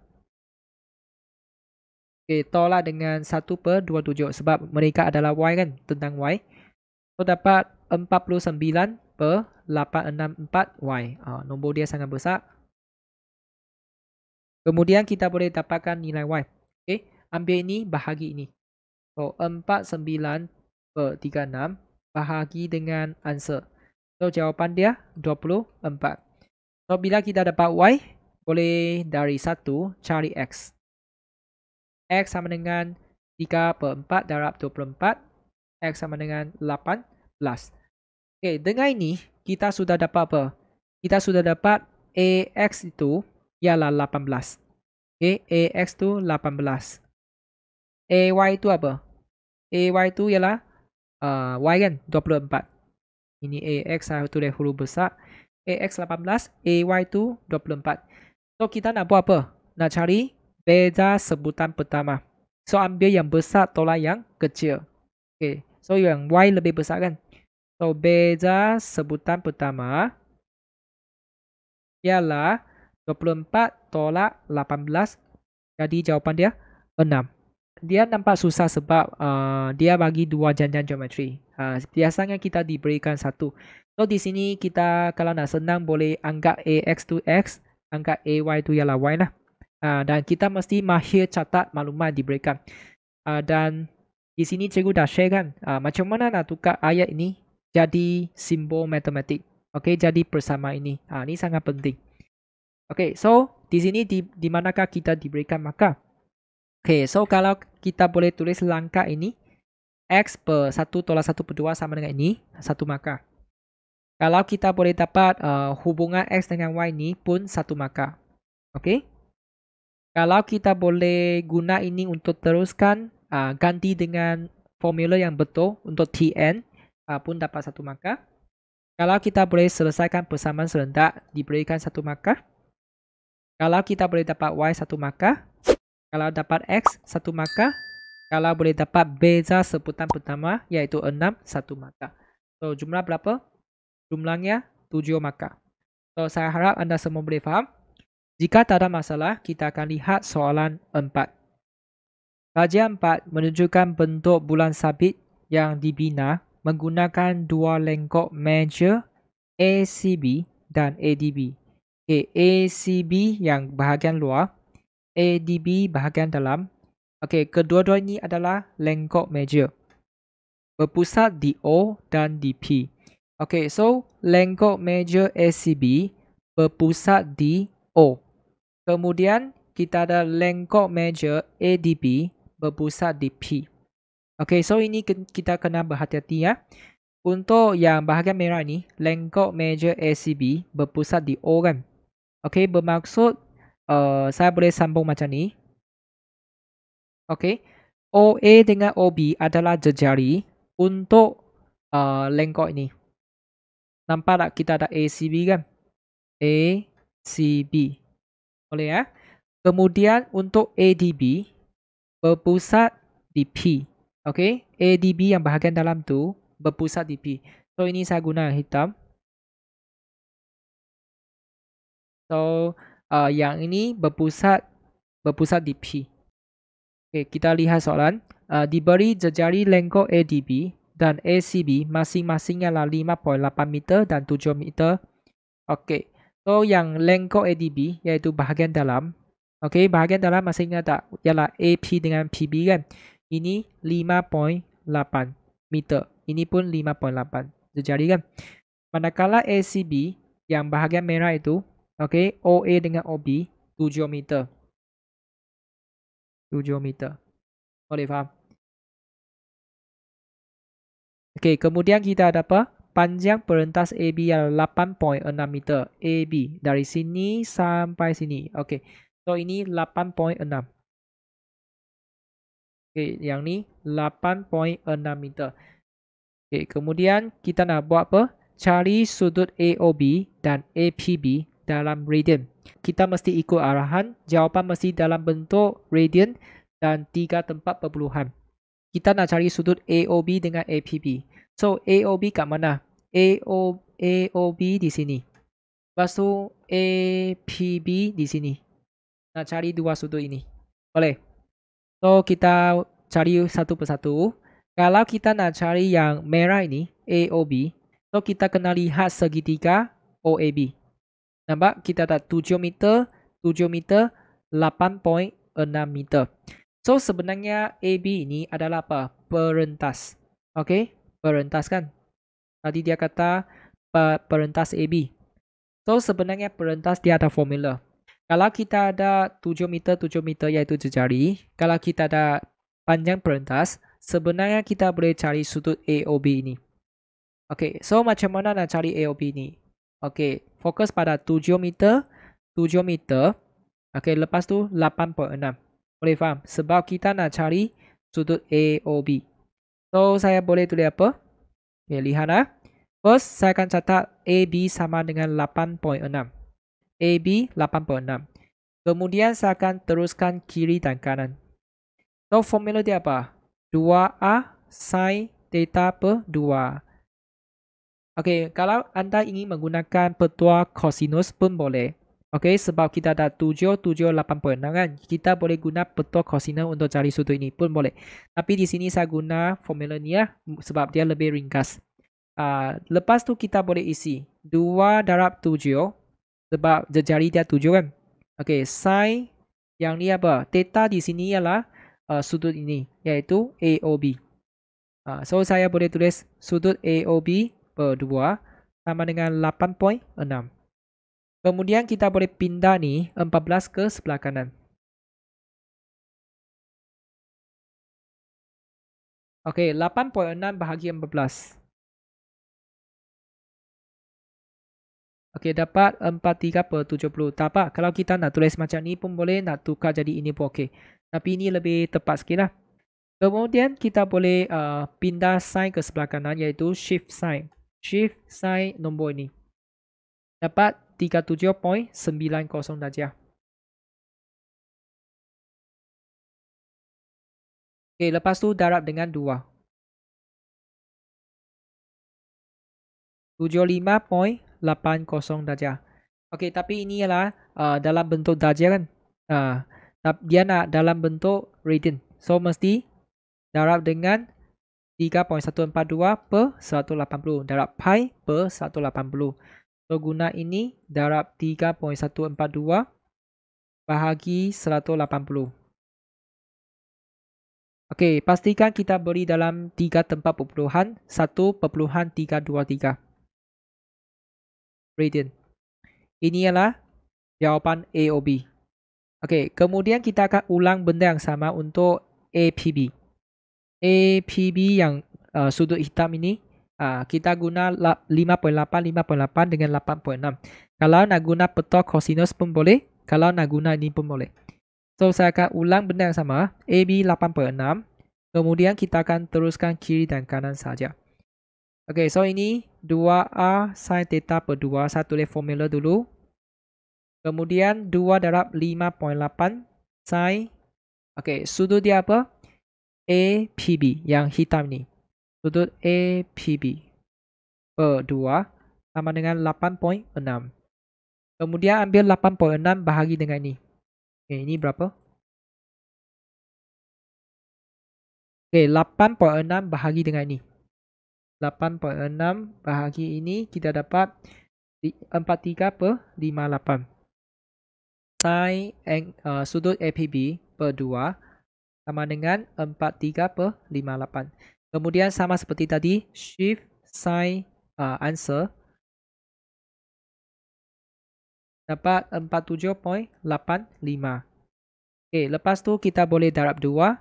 Okay, tolak dengan 1 per 27. Sebab mereka adalah Y kan, tentang Y. So, dapat 49 per 864 Y. Nombor dia sangat besar. Kemudian kita boleh dapatkan nilai Y. Okay, ambil ini, bahagi ini. So, 49 per 36. Bahagi dengan answer. So, jawapan dia 24. So, bila kita dapat Y, boleh dari 1 cari X. X sama dengan 3 per 4 darab 24. X sama dengan 18. Okay, dengan ini, kita sudah dapat apa? Kita sudah dapat AX itu ialah 18. Okay, AX itu 18. AY itu apa? AY itu ialah Y kan 24. Ini AX saya tulis huruf besar. AX 18, AY itu 24. So kita nak buat apa? Nak cari beza sebutan pertama. So ambil yang besar tolak yang kecil. Okay. So yang Y lebih besar kan? So beza sebutan pertama ialah 24 tolak 18. Jadi jawapan dia 6. Dia nampak susah sebab dia bagi dua janjian geometri. Biasanya kita diberikan satu. So di sini kita kalau nak senang boleh anggap AX tu X, anggap AY tu ialah Y lah. Dan kita mesti mahir catat maklumat diberikan. Dan di sini cikgu dah share kan macam mana nak tukar ayat ini jadi simbol matematik. Okay, jadi bersama ini. Ini sangat penting. Okay, so di sini di manakah kita diberikan markah? Okay, so kalau kita boleh tulis langkah ini, X per 1 tolak 1 per 2 sama dengan ini, satu markah. Kalau kita boleh dapat hubungan X dengan Y ini pun satu markah. Okay. Kalau kita boleh guna ini untuk teruskan, ganti dengan formula yang betul untuk Tn pun dapat satu markah. Kalau kita boleh selesaikan persamaan serentak, diberikan satu markah. Kalau kita boleh dapat Y 1 markah, kalau dapat X 1 markah, kalau boleh dapat beza sebutan pertama iaitu 6 1 markah. So jumlah berapa? Jumlahnya 7 markah. So saya harap anda semua boleh faham. Jika tak ada masalah, kita akan lihat soalan 4. Kajian 4 menunjukkan bentuk bulan sabit yang dibina menggunakan dua lengkok meja ACB dan ADB. ACB yang bahagian luar, ADB bahagian dalam. Kedua-dua ini adalah lengkok meja berpusat di O dan di P. So lengkok meja ACB berpusat di O. Kemudian kita ada lengkok meja ADB berpusat di P. So ini kita kena berhati-hati ya. Untuk yang bahagian merah ni, lengkok meja ACB berpusat di O kan. Bermaksud saya boleh sambung macam ni. OA dengan OB adalah jejari untuk lengkok ini. Nampak tak kita ada ACB kan? ACB. Boleh ya? Kemudian untuk ADB berpusat di P. ADB yang bahagian dalam tu berpusat di P. So ini saya guna hitam. So yang ini berpusat di P. Kita lihat soalan. Diberi jejari lengkok ADB dan ACB masing-masing ialah 5.8 meter dan 7 meter. So yang lengkok ADB iaitu bahagian dalam. Bahagian dalam masih ingat tak? Ialah AP dengan PB kan? Ini 5.8 meter. Ini pun 5.8 jejari kan? Manakala ACB yang bahagian merah itu, OA dengan OB 7 meter. 7 meter. Boleh faham? Kemudian kita ada apa? Panjang perentas AB adalah 8.6 meter. AB dari sini sampai sini. So ini 8.6. Yang ni 8.6 meter. Kemudian kita nak buat apa? Cari sudut AOB dan APB dalam radian. Kita mesti ikut arahan. Jawapan mesti dalam bentuk radian dan 3 tempat perpuluhan. Kita nak cari sudut AOB dengan APB. So AOB kat mana? AOB di sini. Lepas tu APB di sini. Nak cari dua sudut ini. Boleh? So kita cari satu persatu. Kalau kita nak cari yang merah ini, AOB. So kita kena lihat segitiga OAB. Nampak? Kita ada 7 meter, 7 meter, 8.6 meter. So sebenarnya AB ini adalah apa? Perentas. Perentas kan? Tadi dia kata perentas AB. So sebenarnya perentas dia ada formula. Kalau kita ada 7 meter iaitu jejari. Kalau kita ada panjang perentas, sebenarnya kita boleh cari sudut AOB ini. So macam mana nak cari AOB ini? Fokus pada 7 meter. Lepas tu 8.6. Boleh faham? Sebab kita nak cari sudut AOB. So saya boleh tulis apa? Lihat lah. First, saya akan catat AB sama dengan 8.6. AB 8.6. Kemudian saya akan teruskan kiri dan kanan. So formula dia apa? 2A sin theta per 2. Kalau anda ingin menggunakan petua cosinus pun boleh. Sebab kita ada 7, 8.6 kan. Kita boleh guna petua cosinus untuk cari sudut ini pun boleh. Tapi di sini saya guna formula ni ya. Sebab dia lebih ringkas. Lepas tu kita boleh isi 2 darab 7. Sebab jejari dia 7 kan. Sin yang ni apa? Theta di sini ialah sudut ini. Iaitu AOB. So saya boleh tulis sudut AOB per 2 sama dengan 8.6. Kemudian kita boleh pindah ni 14 ke sebelah kanan. 8.6 bahagi 14. Dapat 43 per 70. Tak apa, kalau kita nak tulis macam ni pun boleh, nak tukar jadi ini pun okey. Tapi ini lebih tepat sikit lah. Kemudian kita boleh pindah sign ke sebelah kanan iaitu shift sign. Shift sign nombor ini. Dapat 37.90 darjah. Okey, lepas tu darab dengan 2. 75.80 darjah. Okey, tapi ini ialah dalam bentuk darjah kan. Dia nak dalam bentuk radian. So, mesti darab dengan 3.142 per 180. Darab pi per 180. So, guna ini darab 3.142 bahagi 180. Okey, pastikan kita beri dalam 3 tempat perpuluhan 1.323 radian. Ini ialah jawapan A or B. Okey, kemudian kita akan ulang benda yang sama untuk APB. APB yang sudut hitam ini, kita guna 5.8 dengan 8.6. Kalau nak guna peta cosinus pun boleh. Kalau nak guna ini pun boleh. So, saya akan ulang benda yang sama. AB 8.6. Kemudian kita akan teruskan kiri dan kanan saja. Okey, so ini 2A sin theta per 2. Saya tulis formula dulu. Kemudian 2 darab 5.8 sin. Okey, sudut dia apa? APB yang hitam ni. Sudut APB per 2 sama dengan 8.6. Kemudian ambil 8.6 bahagi dengan ini. Okay, ini berapa? Okay, 8.6 bahagi dengan ini. 8.6 bahagi ini kita dapat 43 per 58. Sin sudut APB per 2 sama dengan 43 per 58. Kemudian sama seperti tadi, shift sin answer dapat 47.85. Okay, lepas tu kita boleh darab 2.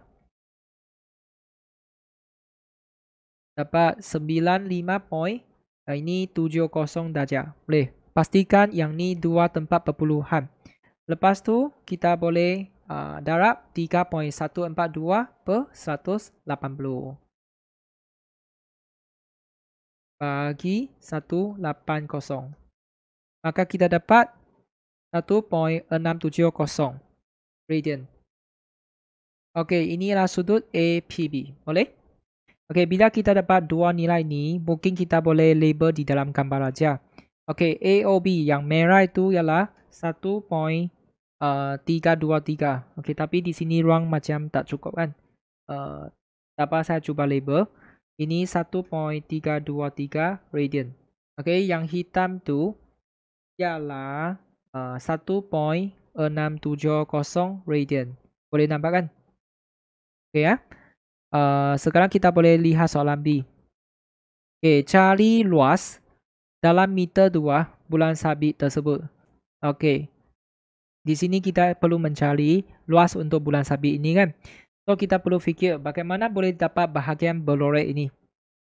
Dapat 95. Ini 70 darjah. Boleh. Pastikan yang ni 2 tempat perpuluhan. Lepas tu kita boleh darab 3.142 per 180. Bagi 180. Maka kita dapat 1.670 radian. Okey, inilah sudut APB. Boleh? Okey, bila kita dapat dua nilai ni, mungkin kita boleh label di dalam gambar aja. Okey, A or B yang merah itu ialah 1.323. Okey, tapi di sini ruang macam tak cukup kan? Dapat saya cuba label. Ini 1.323 radian. Okey, yang hitam tu ialah 1.670 radian. Boleh nampak kan? Okey ya. Sekarang kita boleh lihat soalan B. Okay, cari luas dalam meter 2 bulan sabit tersebut. Okay. Di sini kita perlu mencari luas untuk bulan sabit ini kan. So, kita perlu fikir bagaimana boleh dapat bahagian berlorek ini.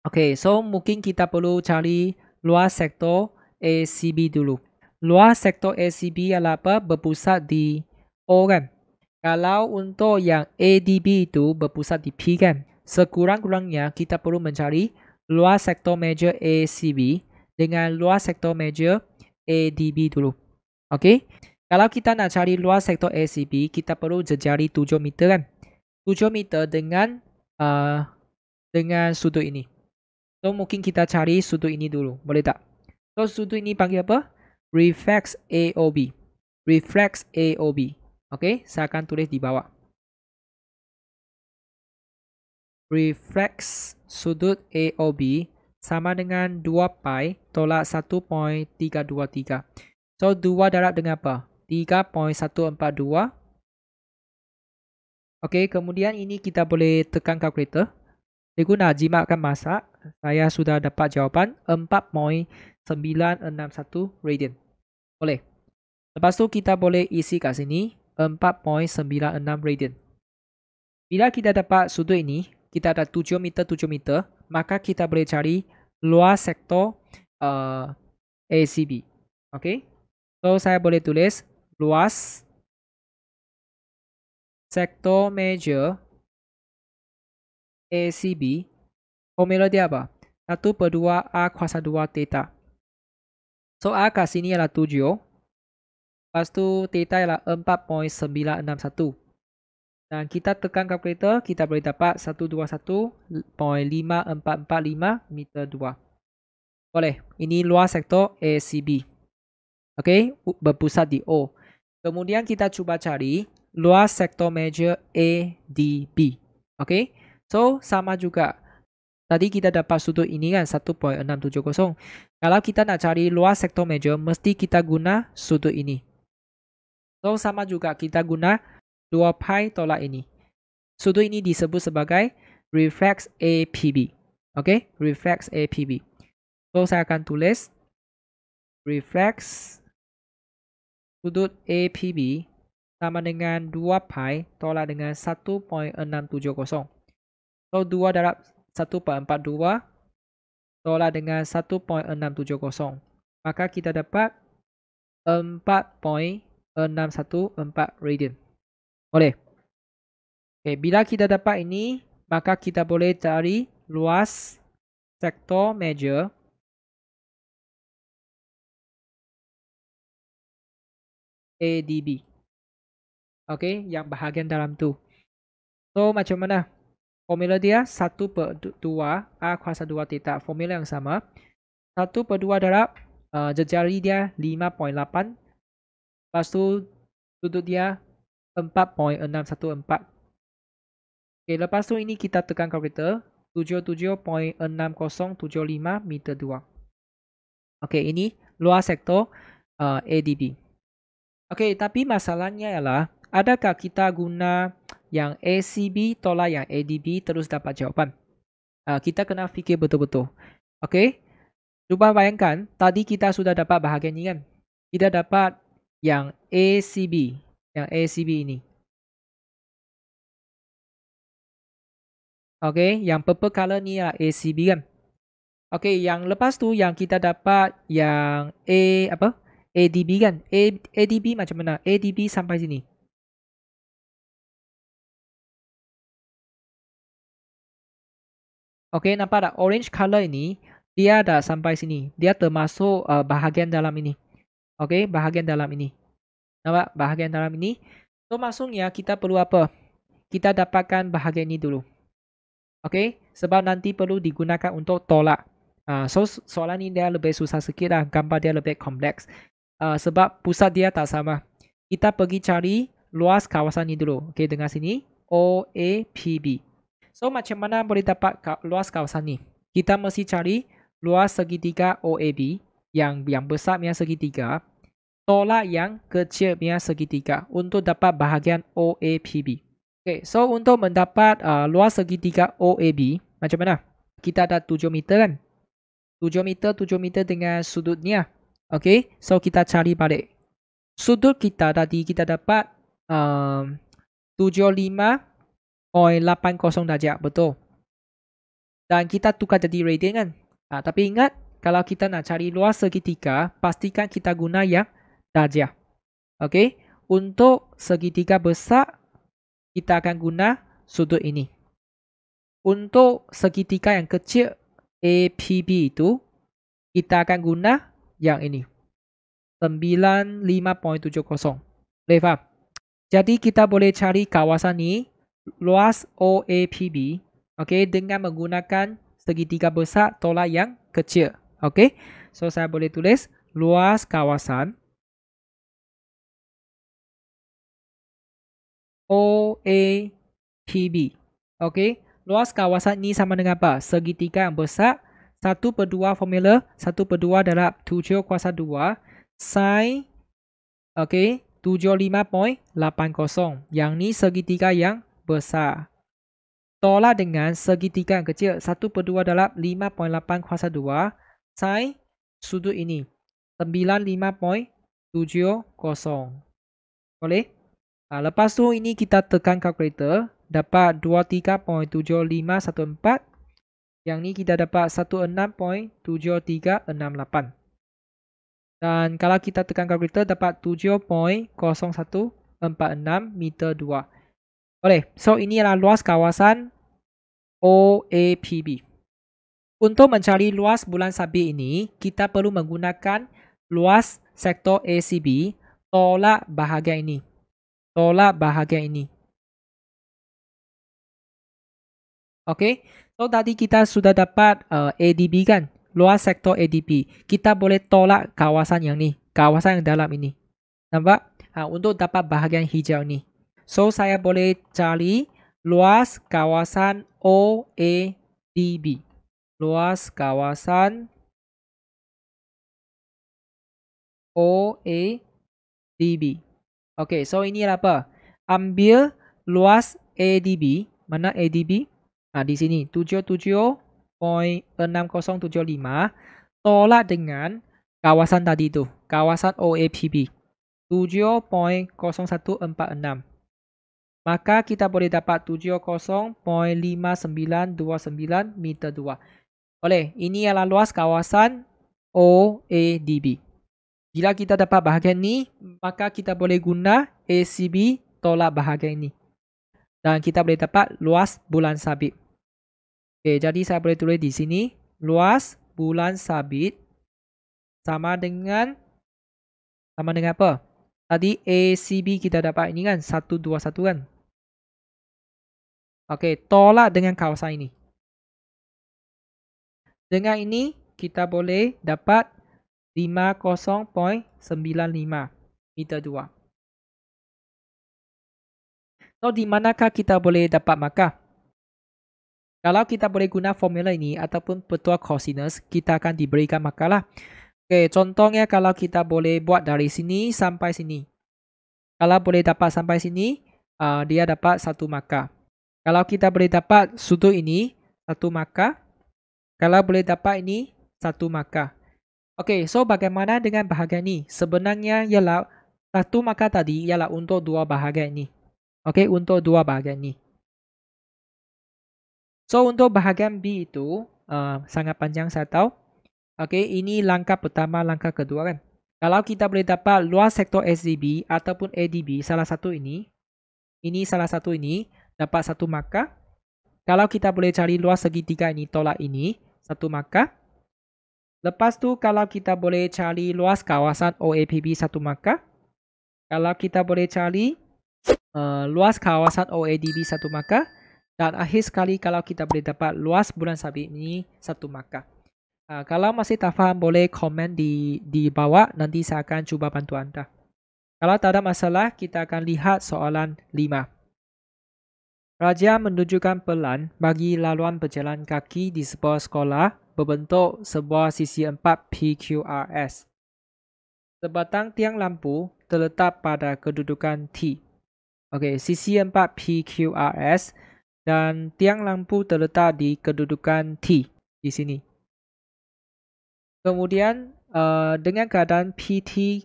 Okay, so mungkin kita perlu cari luas sektor ACB dulu. Luas sektor ACB adalah apa? Berpusat di O kan. Kalau untuk yang ADB itu berpusat di P kan. Sekurang-kurangnya kita perlu mencari luas sektor major ACB dengan luas sektor major ADB dulu. Okay. Kalau kita nak cari luas sektor ACB, kita perlu jejari 7 meter kan. 7 meter dengan sudut ini. So, mungkin kita cari sudut ini dulu. Boleh tak? So, sudut ini panggil apa? Reflex AOB. Reflex AOB. Okay, saya akan tulis di bawah. Reflex sudut AOB sama dengan 2 pi tolak 1.323. So, 2 darab dengan apa? 3.142. Okay, kemudian ini kita boleh tekan kalkulator. Cikgu nak jimatkan masa. Saya sudah dapat jawapan 4.961 radian. Boleh. Lepas tu kita boleh isi kat sini 4.96 radian. Bila kita dapat sudut ini, kita ada 7 meter, maka kita boleh cari luas sektor ACB. Okay. So, saya boleh tulis luas sektor major ACB. Formula dia apa? 1/2 A kuasa 2 theta. So, A kat sini ialah 7. Lepas tu theta ialah 4.961. Dan kita tekan kalkulator, kita boleh dapat 121.5445 meter 2. Boleh. Ini luas sektor ACB. Okey, berpusat di O. Kemudian kita cuba cari luas sektor major ADB. Okey. So, sama juga. Tadi kita dapat sudut ini kan 1.670. Kalau kita nak cari luas sektor major, mesti kita guna sudut ini. So, sama juga kita guna 2 pi tolak ini. Sudut ini disebut sebagai reflex APB. Okey, reflex APB. So, saya akan tulis reflex sudut APB sama dengan 2 pi tolak dengan 1.670. So, 2 darab 1/42 tolak dengan 1.670. Maka kita dapat 4.614 radian. Boleh. Okay, bila kita dapat ini, maka kita boleh cari luas sektor major ADB. Okay, yang bahagian dalam tu. So, macam mana? Formula dia 1/2 A kuasa 2 theta. Formula yang sama. 1/2 darab jejari dia 5.8. Lepas tu sudut dia 4.614. Okay, lepas tu ini kita tekan kalkulator. 77.6075 meter 2. Okay, ini luas sektor ADB. Okay, tapi masalahnya ialah adakah kita guna yang ACB tolak yang ADB terus dapat jawapan? Kita kena fikir betul-betul. Okay, cuba bayangkan tadi kita sudah dapat bahagian ini kan. Kita dapat yang ACB. Yang ACB ini. Okay, yang purple color ni lah ACB kan. Okay, yang lepas tu yang kita dapat yang ADB kan. ADB macam mana? ADB sampai sini. Okay, nampak tak? Orange color ini, dia dah sampai sini. Dia termasuk bahagian dalam ini. Okay, bahagian dalam ini. Nampak? Bahagian dalam ini. So, maksudnya kita perlu apa? Kita dapatkan bahagian ini dulu. Okay, sebab nanti perlu digunakan untuk tolak. So, soalan ini dia lebih susah sikit lah. Gambar dia lebih kompleks. Sebab pusat dia tak sama. Kita pergi cari luas kawasan ini dulu. Okay, dengar sini. OAPB. So, macam mana boleh dapat luas kawasan ni? Kita mesti cari luas segitiga OAB yang besar punya segitiga tolak yang kecil punya segitiga untuk dapat bahagian OAPB. Okay, so untuk mendapat luas segitiga OAB, macam mana? Kita ada 7 meter kan? 7 meter dengan sudutnya. Okay, so kita cari balik. Sudut kita tadi kita dapat 75.80 darjah, betul. Dan kita tukar jadi radian kan. Tapi ingat, kalau kita nak cari luas segitiga, pastikan kita guna yang darjah. Okay, untuk segitiga besar, kita akan guna sudut ini. Untuk segitiga yang kecil APB itu, kita akan guna yang ini. 95.70. Boleh faham? Jadi kita boleh cari kawasan ni, luas OAPB, okay, dengan menggunakan segitiga besar tolak yang kecil. Okay, so saya boleh tulis luas kawasan OAPB. Okay, luas kawasan ini sama dengan apa? Segitiga yang besar. 1/2 formula. 1/2 darab 7 kuasa 2. Sin. Okay, 75.80. Yang ni segitiga yang besar. Tolak dengan segitiga yang kecil. 1/2 darab 5.8 kuasa 2. Sin sudut ini. 95.70. Boleh? Lepas tu ini kita tekan kalkulator. Dapat 23.7514. Yang ni kita dapat 16.7368. Dan kalau kita tekan kalkulator dapat 7.0146 meter 2. Boleh. So ini adalah luas kawasan OAPB. Untuk mencari luas bulan sabit ini, kita perlu menggunakan luas sektor ACB tolak bahagian ini. Tolak bahagian ini. Okey. So tadi kita sudah dapat ADB kan? Luas sektor ADB. Kita boleh tolak kawasan yang ni, kawasan yang dalam ini. Nampak? Untuk dapat bahagian hijau ni. So saya boleh cari luas kawasan OADB. Luas kawasan OADB. Okey, so ini apa? Ambil luas ADB. Mana ADB? Di sini 77.6075 tolak dengan kawasan tadi tu, kawasan OAPB 70.0146. Maka kita boleh dapat 70.5929 meter 2. Oleh, ini adalah luas kawasan OADB. Bila kita dapat bahagian ni, maka kita boleh guna ACB tolak bahagian ini. Dan kita boleh dapat luas bulan sabit. Okay, jadi saya boleh tulis di sini, luas bulan sabit sama dengan apa? Tadi ACB kita dapat ini kan, 121 kan? Okay, tolak dengan kawasan ini. Dengan ini, kita boleh dapat 50.95 meter 2. So, di manakah kita boleh dapat markah? Kalau kita boleh guna formula ini ataupun petua cosinus, kita akan diberikan markah lah. Okay, contohnya kalau kita boleh buat dari sini sampai sini. Kalau boleh dapat sampai sini, dia dapat 1 markah. Kalau kita boleh dapat sudut ini, 1 markah. Kalau boleh dapat ini, 1 markah. Okey, so bagaimana dengan bahagian ni? Sebenarnya ialah 1 markah tadi ialah untuk 2 bahagian ni. Okey, untuk 2 bahagian ni. So untuk bahagian B itu sangat panjang saya tahu. Okey, ini langkah pertama, langkah kedua kan. Kalau kita boleh dapat luas sektor SDB ataupun ADB salah satu ini salah satu ini dapat 1 markah. Kalau kita boleh cari luas segitiga ini tolak ini 1 markah. Lepas tu kalau kita boleh cari luas kawasan OAPB 1 markah. Kalau kita boleh cari luas kawasan OADB 1 markah. Dan akhir sekali kalau kita boleh dapat luas bulan sabit ini 1 markah. Kalau masih tak faham boleh komen di bawah. Nanti saya akan cuba bantu anda. Kalau tak ada masalah kita akan lihat soalan 5. Raja menunjukkan pelan bagi laluan berjalan kaki di sebuah sekolah berbentuk sebuah sisi 4 PQRS. Sebatang tiang lampu terletak pada kedudukan T. Okey, sisi 4 PQRS dan tiang lampu terletak di kedudukan T di sini. Kemudian dengan keadaan PT,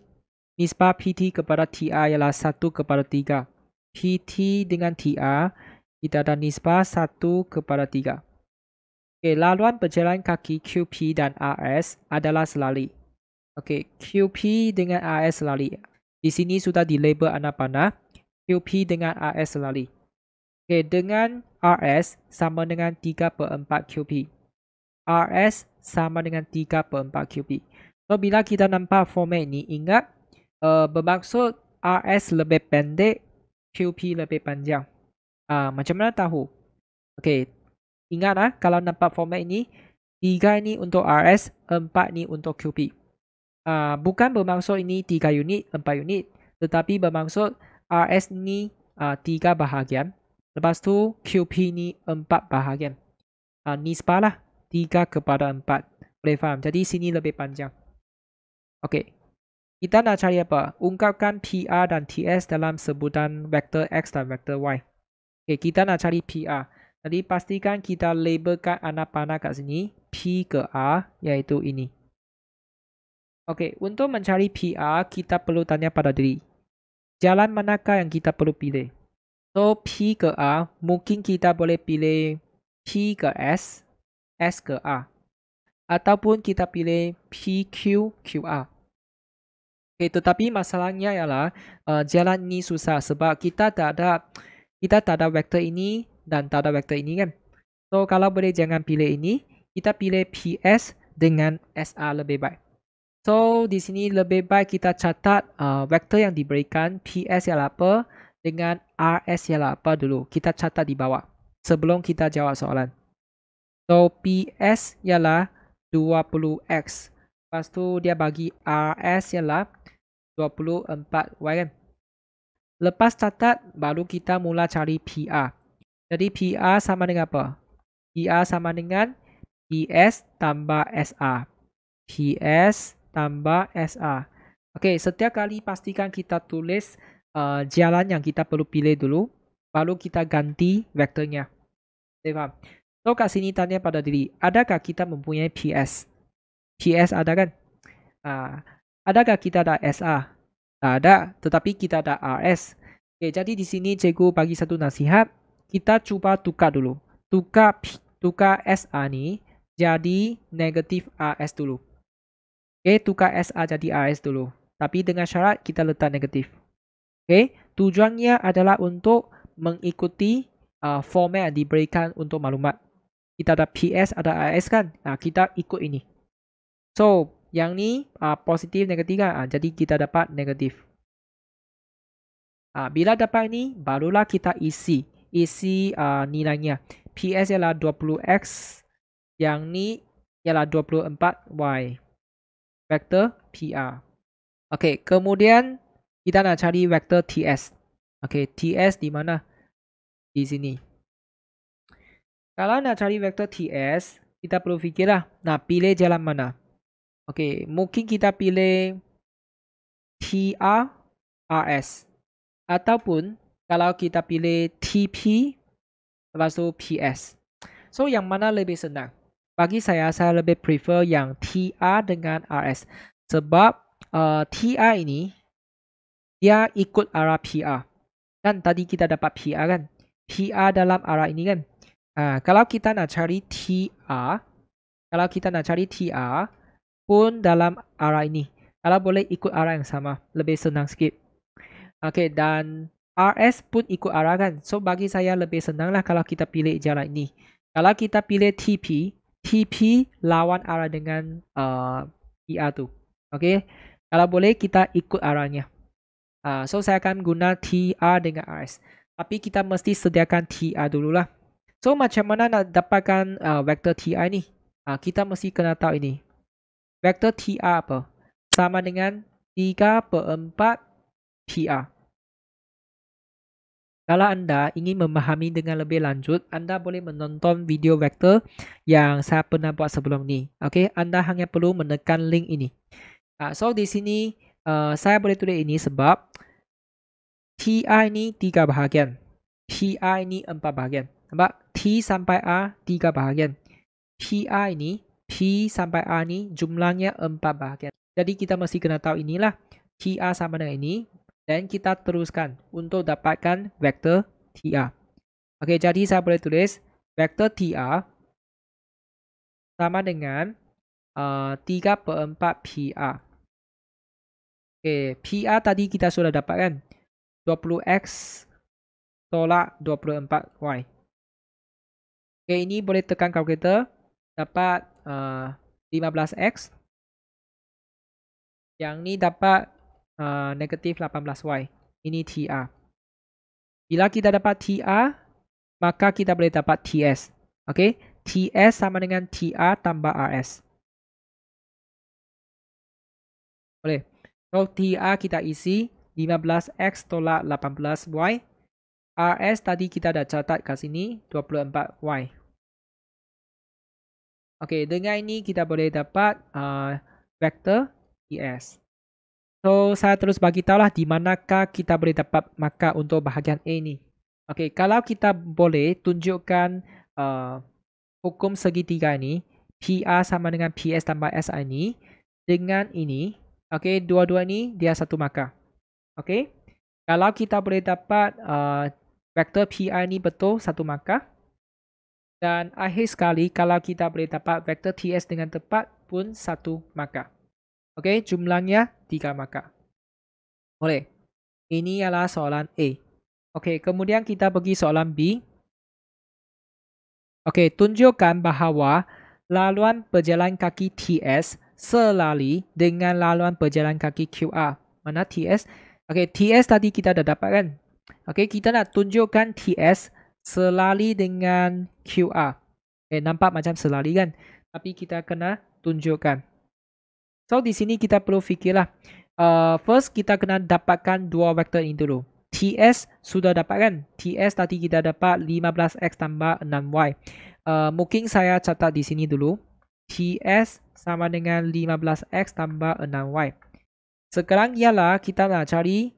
nisbah PT kepada TR ialah 1/3. PT dengan TR kita ada nisbah 1/3. Okay, laluan berjalan kaki QP dan RS adalah selari. Okay, QP dengan RS selari. Di sini sudah dilabel anak panah. QP dengan RS selari. Okay, dengan RS sama dengan 3/4 QP. RS sama dengan 3/4 QP. So, bila kita nampak format ini, ingat bermaksud RS lebih pendek, QP lebih panjang. Macam mana tahu? Okay, ingat kalau nampak format ini, 3 ini untuk RS, 4 ini untuk QP. Bukan bermaksud ini 3 unit, 4 unit. Tetapi bermaksud RS ini 3 bahagian. Lepas tu QP ini 4 bahagian. Nisbah lah 3/4. Boleh faham? Jadi sini lebih panjang. Okay. Kita nak cari apa? Ungkapkan PR dan TS dalam sebutan vektor X dan vektor Y. Okay, kita nak cari PR. Jadi pastikan kita labelkan anak panah kat sini. P ke R iaitu ini. Okay, untuk mencari PR, kita perlu tanya pada diri. Jalan manakah yang kita perlu pilih? So, P ke R, mungkin kita boleh pilih P ke S, S ke R. Ataupun kita pilih PQ, QR. Okay, tetapi masalahnya ialah jalan ini susah sebab kita tak ada vektor ini dan tak ada vektor ini kan. So kalau boleh jangan pilih ini, kita pilih PS dengan SR lebih baik. So di sini lebih baik kita catat vektor yang diberikan PS ialah apa dengan RS ialah apa dulu. Kita catat di bawah. sebelum kita jawab soalan. So, PS ialah 20X. Lepas tu dia bagi RS ialah 24Y kan. Lepas catat, baru kita mula cari PR. Jadi PR sama dengan apa? PR sama dengan PS tambah SR. PS tambah SR. Okey, setiap kali pastikan kita tulis jalan yang kita perlu pilih dulu. Baru kita ganti vektornya. Okay, faham? So, kat sini tanya pada diri, adakah kita mempunyai PS? PS ada kan? Adakah kita ada SR? Tak ada, tetapi kita ada RS. Okay, jadi di sini cikgu bagi satu nasihat. Kita cuba tukar dulu. Tukar SR ni jadi negatif RS dulu. Okay, tukar SR jadi RS dulu. Tapi dengan syarat kita letak negatif. Okay, tujuannya adalah untuk mengikuti format yang diberikan untuk maklumat. Kita ada PS, ada RS kan? Kita ikut ini. So, yang ni positif, negatif kan? Jadi kita dapat negatif. Bila dapat ini, barulah kita isi nilainya. PS ialah 20X. Yang ni ialah 24Y. Vektor PR. Okey, kemudian kita nak cari vektor TS. Okey, TS di mana? Di sini. Kalau nak cari vektor TS, kita perlu fikirlah nak pilih jalan mana. Okey, mungkin kita pilih TR, RS. Ataupun kalau kita pilih TP, lepas tu PS. So, yang mana lebih senang? Bagi saya lebih prefer yang TR dengan RS. Sebab TR ini, dia ikut arah PR. Kan tadi kita dapat PR kan? PR dalam arah ini kan? Kalau kita nak cari TR, pun dalam arah ini. Kalau boleh ikut arah yang sama, lebih senang sikit. Okey, dan RS pun ikut arah kan? So, bagi saya lebih senang lah kalau kita pilih jalan ini. Kalau kita pilih TP lawan arah dengan PR tu. Okey, kalau boleh kita ikut arahnya. So, saya akan guna TR dengan RS. Tapi kita mesti sediakan TR dululah. So, macam mana nak dapatkan vektor TR ni? Kita mesti kena tahu ini. Vektor TR apa? Sama dengan 3/4 PR. Kalau anda ingin memahami dengan lebih lanjut, anda boleh menonton video vektor yang saya pernah buat sebelum ni. Okey, anda hanya perlu menekan link ini. So, di sini saya boleh tulis ini sebab TR ini 3 bahagian. PR ini 4 bahagian. Sebab T sampai R 3 bahagian. PR ini, P sampai R ni jumlahnya 4 bahagian. Jadi kita mesti kena tahu inilah. TR sama dengan ini. Dan kita teruskan untuk dapatkan vektor TR. Okey, jadi saya boleh tulis vektor TR sama dengan 3/4 PR. Okey, PR tadi kita sudah dapat kan? 20X tolak 24Y. Okey, ini boleh tekan kalkulator. Dapat 15X. Yang ni dapat negatif 18Y. Ini TR. Bila kita dapat TR, maka kita boleh dapat TS. Okey, TS sama dengan TR tambah RS. Boleh. So, TR kita isi 15X tolak 18Y. RS tadi kita dah catat kat sini 24Y. Okey, dengan ini kita boleh dapat vektor TS. So, saya terus bagi tahulah di manakah kita boleh dapat markah untuk bahagian A ni. Okey, kalau kita boleh tunjukkan hukum segitiga ni, PR sama dengan PS tambah SI ni, dengan ini, okey, dua-dua ni dia satu markah. Okey, kalau kita boleh dapat vektor PR ni betul satu markah. Dan akhir sekali, kalau kita boleh dapat vektor TS dengan tepat pun satu markah. Okey, jumlahnya 3 markah. Boleh. Ini ialah soalan A. Okey, kemudian kita pergi soalan B. Okey, tunjukkan bahawa laluan berjalan kaki TS selari dengan laluan berjalan kaki QR. Mana TS? Okey, TS tadi kita dah dapat kan? Okey, kita nak tunjukkan TS selari dengan QR. Nampak macam selari kan? Tapi kita kena tunjukkan. So, di sini kita perlu fikirlah. First, kita kena dapatkan dua vektor ini dulu. TS sudah dapat kan? TS tadi kita dapat 15X tambah 6Y. Mungkin saya catat di sini dulu. TS sama dengan 15X tambah 6Y. Sekarang ialah kita nak cari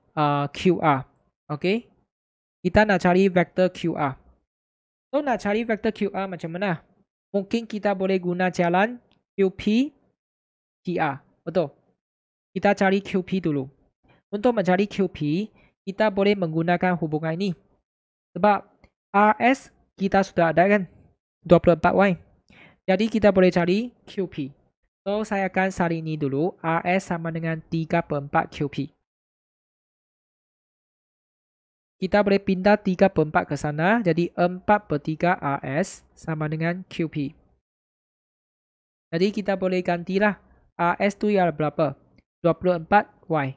QR. Okay? Kita nak cari vektor QR. So, nak cari vektor QR macam mana? Mungkin kita boleh guna jalan QP, PR. Betul? Kita cari QP dulu. Untuk mencari QP, kita boleh menggunakan hubungan ini. Sebab RS kita sudah ada kan? 24Y. Jadi kita boleh cari QP. So, saya akan cari ini dulu. RS sama dengan 3/4 QP. Kita boleh pindah 3/4 ke sana. Jadi 4/3 RS sama dengan QP. Jadi kita boleh gantilah. RS tu ialah berapa? 24Y.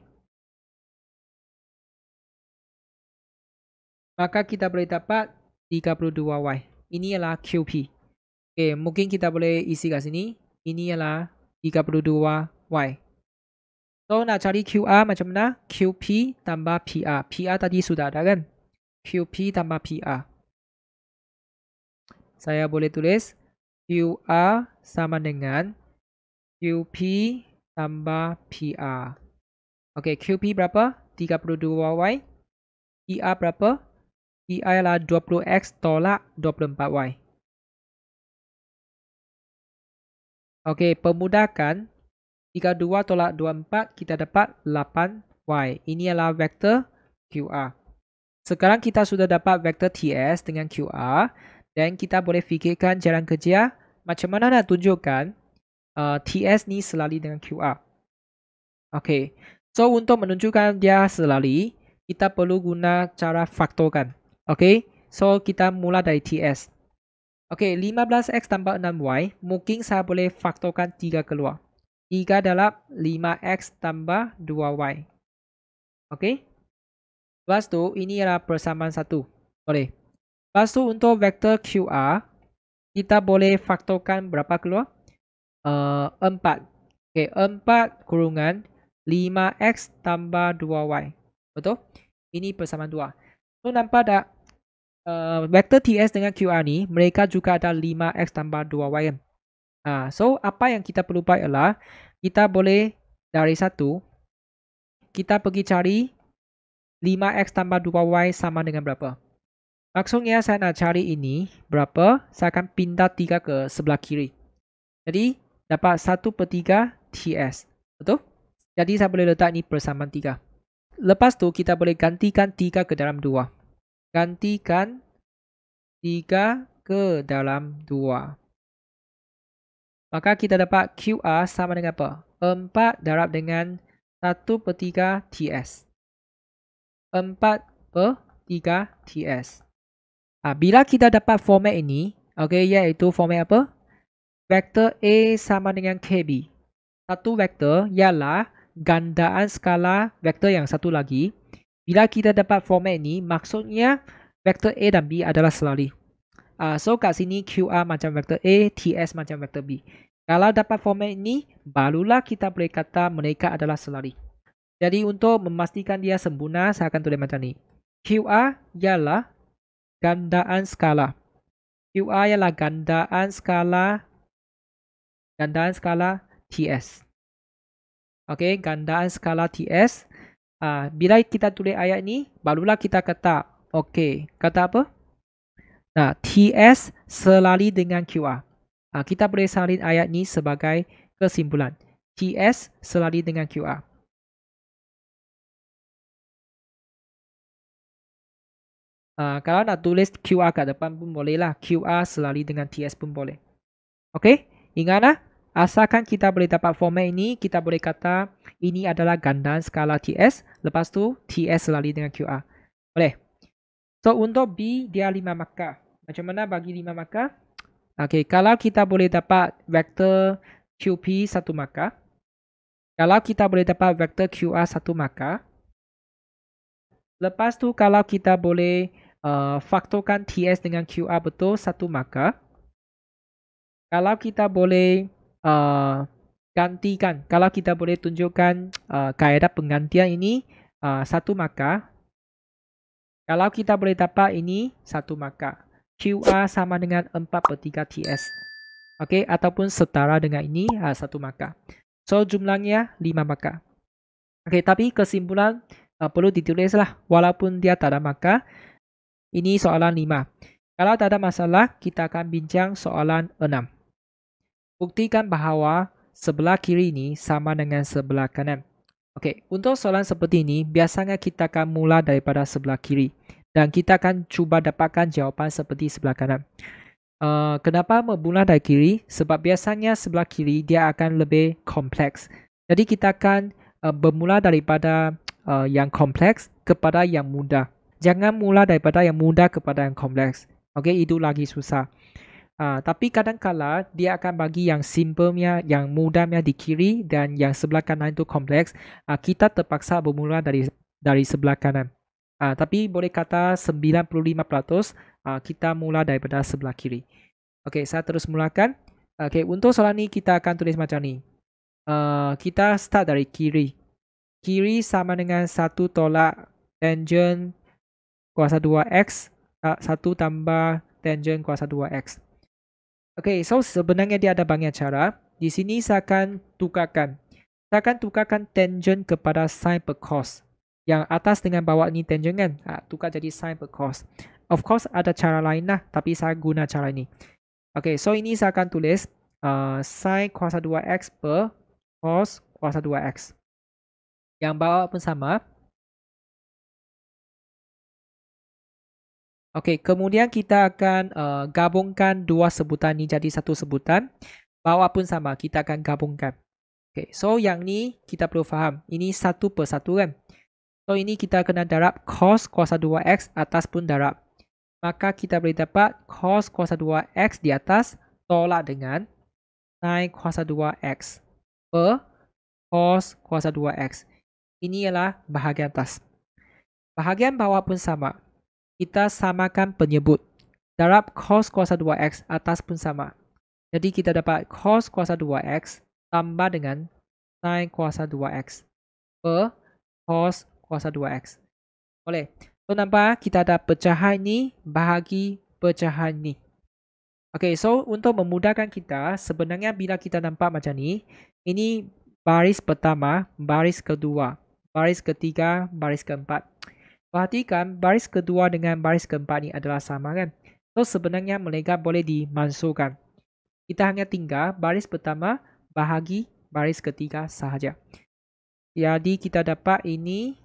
Maka kita boleh dapat 32Y. Ini ialah QP. Okay, mungkin kita boleh isi kat sini. Ini ialah 32Y. So, nak cari QR macam mana? QP tambah PR. PR tadi sudah ada kan? QP tambah PR. Saya boleh tulis QR sama dengan QP tambah PR. Okay, QP berapa? 32Y. PR berapa? PR ialah 20X tolak 24Y. Okay, pemudahkan. 32 tolak 24, kita dapat 8Y. Ini adalah vektor QR. Sekarang kita sudah dapat vektor TS dengan QR. Dan kita boleh fikirkan jalan kerja. Macam mana nak tunjukkan TS ni selari dengan QR. Okay. So, untuk menunjukkan dia selari, kita perlu guna cara faktorkan. Okay. So, kita mula dari TS. Okay, 15X tambah 6Y. Mungkin saya boleh faktorkan 3 keluar. 3 dalam 5X tambah 2Y. Okay. Lepas tu, ini adalah persamaan 1. Boleh. Lepas tu, untuk vektor QR, kita boleh faktorkan berapa keluar? 4. Okay, 4 kurungan 5X tambah 2Y. Betul? Ini persamaan 2. So, nampak tak? Vektor TS dengan QR ni, mereka juga ada 5X tambah 2Y kan? So, apa yang kita perlu buat ialah kita boleh dari 1, kita pergi cari 5X tambah 2Y sama dengan berapa. Maksudnya saya nak cari ini berapa, saya akan pindah 3 ke sebelah kiri. Jadi, dapat 1/3 TS. Betul? Jadi, saya boleh letak ni persamaan 3. Lepas tu, kita boleh gantikan 3 ke dalam 2. Gantikan 3 ke dalam 2. Maka kita dapat QR sama dengan apa? 4 darab dengan 1/3 TS. 4/3 TS. Bila kita dapat format ini, okay, iaitu format apa? Vektor A sama dengan KB. Satu vektor ialah gandaan skala vektor yang satu lagi. Bila kita dapat format ini, maksudnya vektor A dan B adalah selari. So, kat sini QR macam vektor A, TS macam vektor B. Kalau dapat format ini, barulah kita boleh kata mereka adalah selari. Jadi, untuk memastikan dia sempurna, saya akan tulis macam ni. QR ialah gandaan skala. QR ialah gandaan skala TS. Okay, gandaan skala TS. Bila kita tulis ayat ni, barulah kita kata, okay, kata apa? Nah, TS selari dengan QR. Kita boleh salin ayat ni sebagai kesimpulan. TS selari dengan QR. Kalau nak tulis QR kat depan pun boleh lah. QR selari dengan TS pun boleh. Okay, ingatlah. Asalkan kita boleh dapat format ini, kita boleh kata ini adalah gandaan skala TS. Lepas tu, TS selari dengan QR. Boleh. So, untuk B, dia 5 markah. Macam mana bagi 5 markah? Okay, kalau kita boleh dapat vektor QP 1 markah. Kalau kita boleh dapat vektor QR 1 markah. Lepas tu, kalau kita boleh faktorkan TS dengan QR betul 1 markah. Kalau kita boleh gantikan, kalau kita boleh tunjukkan kaedah penggantian ini 1 markah. Kalau kita boleh dapat ini 1 markah. QR sama dengan 4/3 TS. Okey, ataupun setara dengan ini 1 markah. So jumlahnya 5 markah. Okey, tapi kesimpulan perlu ditulislah walaupun dia tak ada markah. Ini soalan 5. Kalau tak ada masalah, kita akan bincang soalan 6. Buktikan bahawa sebelah kiri ini sama dengan sebelah kanan. Okey, untuk soalan seperti ini, biasanya kita akan mula daripada sebelah kiri. Dan kita akan cuba dapatkan jawapan seperti sebelah kanan. Kenapa memula dari kiri? Sebab biasanya sebelah kiri dia akan lebih kompleks. Jadi kita akan bermula daripada yang kompleks kepada yang mudah. Jangan mula daripada yang mudah kepada yang kompleks. Okey, itu lagi susah. Tapi kadang-kala dia akan bagi yang simplenya, yang mudahnya di kiri dan yang sebelah kanan itu kompleks. Kita terpaksa bermula dari sebelah kanan. Tapi boleh kata 95% kita mula daripada sebelah kiri. Okey, saya terus mulakan. Okey, untuk soalan ni kita akan tulis macam ni. Kita start dari kiri. Kiri sama dengan 1 tolak tangent kuasa 2x, 1 tambah tangent kuasa 2x. Okey, so sebenarnya dia ada banyak cara. Di sini saya akan tukarkan. Saya akan tukarkan tangent kepada sin per cos. Yang atas dengan bawah ni tangent kan? Tukar jadi sin per cos. Of course ada cara lain lah, tapi saya guna cara ini. Okey, so ini saya akan tulis sin kuasa 2x per cos kuasa 2x. Yang bawah pun sama. Okey, kemudian kita akan gabungkan dua sebutan ni jadi satu sebutan. Bawah pun sama, kita akan gabungkan. Okey, so yang ni kita perlu faham. Ini 1/1 kan? So ini kita kena darab cos kuasa 2x, atas pun darab. Maka kita boleh dapat cos kuasa 2x di atas tolak dengan sin kuasa 2x per cos kuasa 2x. Ini ialah bahagian atas. Bahagian bawah pun sama. Kita samakan penyebut. Darab cos kuasa 2x, atas pun sama. Jadi kita dapat cos kuasa 2x tambah dengan sin kuasa 2x per cos kuasa 2x. Boleh? So nampak kita ada pecahan ni bahagi pecahan ni. Okey, so untuk memudahkan kita, sebenarnya bila kita nampak macam ni, ini baris pertama, baris kedua, baris ketiga, baris keempat. Perhatikan baris kedua dengan baris keempat ni adalah sama kan? So sebenarnya mereka boleh dimasukkan. Kita hanya tinggal baris pertama bahagi baris ketiga sahaja. Jadi kita dapat ini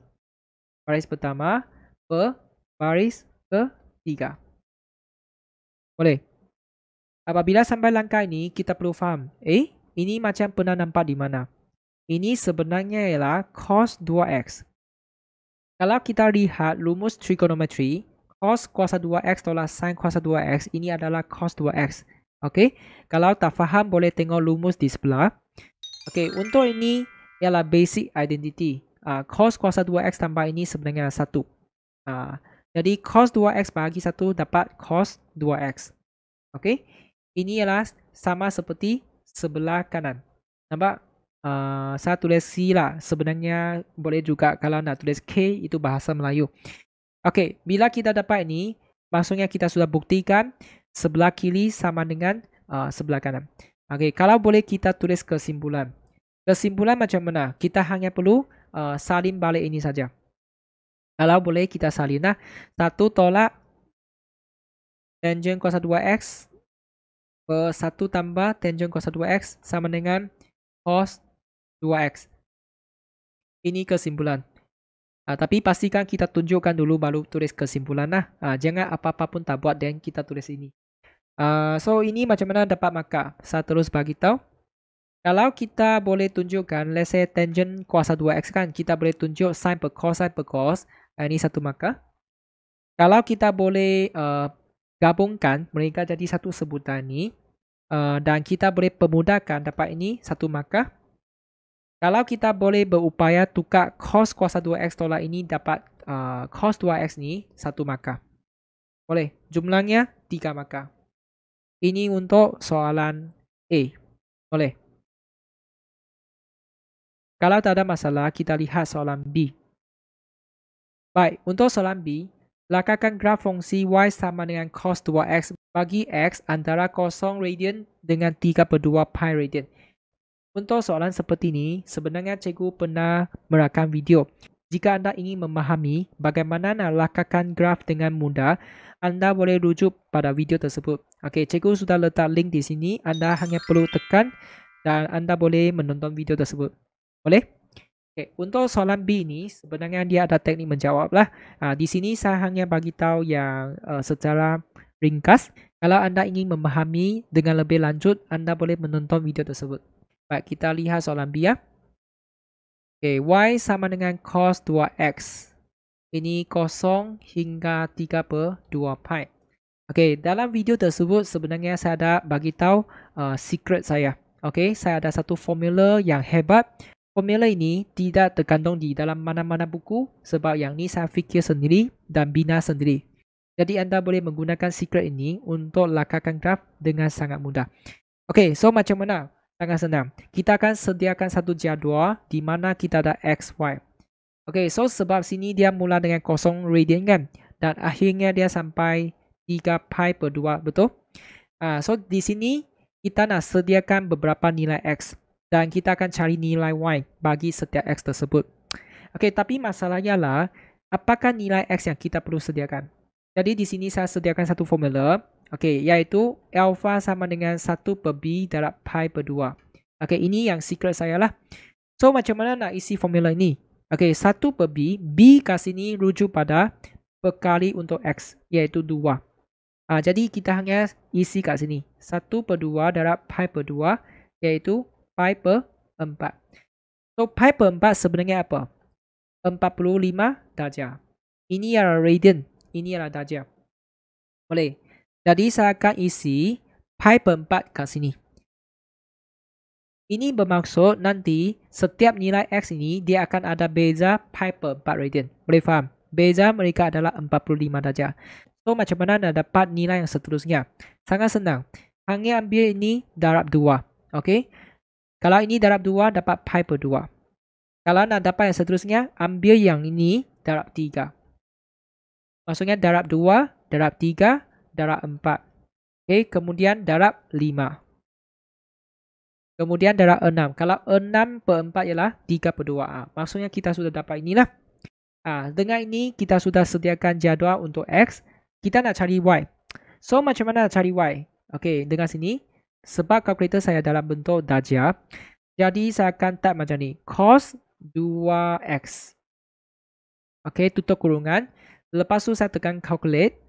baris pertama per baris ketiga. Boleh? Apabila sampai langkah ini, kita perlu faham. Ini macam pernah nampak di mana? Ini sebenarnya ialah cos 2x. Kalau kita lihat rumus trigonometri, cos kuasa 2x tolak sin kuasa 2x, ini adalah cos 2x. Okey, kalau tak faham boleh tengok rumus di sebelah. Okey, untuk ini ialah basic identity. Cos kuasa 2x tambah ini sebenarnya 1. Jadi cos 2x bagi 1 dapat cos 2x. Okey, ini ialah sama seperti sebelah kanan. Nampak? Saya tulis C lah. Sebenarnya boleh juga kalau nak tulis K, itu bahasa Melayu. Okey, bila kita dapat ini, maksudnya kita sudah buktikan sebelah kiri sama dengan sebelah kanan. Okey, kalau boleh kita tulis kesimpulan. Kesimpulan macam mana? Kita hanya perlu salin balik ini saja. Kalau boleh kita salin lah. 1 tolak tangent kuasa 2x per 1 tambah tangent kuasa 2x sama dengan cos 2x. Ini kesimpulan. Tapi pastikan kita tunjukkan dulu baru tulis kesimpulan lah. Jangan apa-apa pun tak buat dan kita tulis ini. So ini macam mana dapat markah? Saya terus bagi tahu. Kalau kita boleh tunjukkan, let's say tangent kuasa 2x kan, kita boleh tunjuk sin per cos. Ini satu markah. Kalau kita boleh gabungkan mereka jadi satu sebutan ni, dan kita boleh permudahkan dapat ini satu markah. Kalau kita boleh berupaya tukar cos kuasa 2x tolak ini dapat cos 2x ni satu markah. Boleh. Jumlahnya 3 maka. Ini untuk soalan A. Boleh. Kalau tak ada masalah, kita lihat soalan B. Baik, untuk soalan B, lakarkan graf fungsi Y sama dengan cos 2X bagi X antara 0 radian dengan 3/2 pi radian. Untuk soalan seperti ini, sebenarnya cikgu pernah merakam video. Jika anda ingin memahami bagaimana nak lakarkan graf dengan mudah, anda boleh rujuk pada video tersebut. Okey, cikgu sudah letak link di sini. Anda hanya perlu tekan dan anda boleh menonton video tersebut. Boleh? Okay. Untuk soalan B ini, sebenarnya dia ada teknik menjawab lah. Di sini saya hanya bagi tahu yang secara ringkas. Kalau anda ingin memahami dengan lebih lanjut, anda boleh menonton video tersebut. Baik, kita lihat soalan B ya. Okay, Y sama dengan cos 2X. Ini 0 hingga 3/2 pi. Okay, dalam video tersebut sebenarnya saya ada bagi tahu secret saya. Okay, saya ada satu formula yang hebat. Formula ini tidak terkandung di dalam mana-mana buku sebab yang ni saya fikir sendiri dan bina sendiri. Jadi anda boleh menggunakan secret ini untuk lakarkan graf dengan sangat mudah. Okay, so macam mana? Sangat senang. Kita akan sediakan satu jadual di mana kita ada X, Y. Okay, so sebab sini dia mula dengan 0 radian kan? Dan akhirnya dia sampai 3 pi/2, betul? So di sini kita nak sediakan beberapa nilai X. Dan kita akan cari nilai Y bagi setiap X tersebut. Okey, tapi masalahnya lah, apakah nilai X yang kita perlu sediakan? Jadi di sini saya sediakan satu formula. Okey, iaitu alpha sama dengan 1/b darab pi/2. Okey, ini yang secret saya lah. So, macam mana nak isi formula ini? Okey, 1/b, b kat sini rujuk pada perkali untuk X, iaitu 2. Jadi kita hanya isi kat sini. 1/2 darab pi/2, iaitu pi/4. So, pi/4 sebenarnya apa? 45 darjah. Ini adalah radian. Ini adalah darjah. Boleh. Jadi, saya akan isi pi/4 kat sini. Ini bermaksud nanti setiap nilai X ini dia akan ada beza pi/4 radian. Boleh faham? Beza mereka adalah 45 darjah. So, macam mana nak dapat nilai yang seterusnya? Sangat senang. Hanya ambil ini darab 2. Okey? Kalau ini darab 2, dapat pi/2. Kalau nak dapat yang seterusnya, ambil yang ini darab 3. Maksudnya darab 2, darab 3, darab 4. Okay, kemudian darab 5. Kemudian darab 6. Kalau 6/4 ialah 3/2. Maksudnya kita sudah dapat inilah. Dengan ini, kita sudah sediakan jadual untuk X. Kita nak cari Y. So, macam mana nak cari Y? Okay, dengar sini. Sebab kalkulator saya dalam bentuk darjah, jadi saya akan type macam ni. Cos 2X. Okay, tutup kurungan. Lepas tu saya tekan calculate.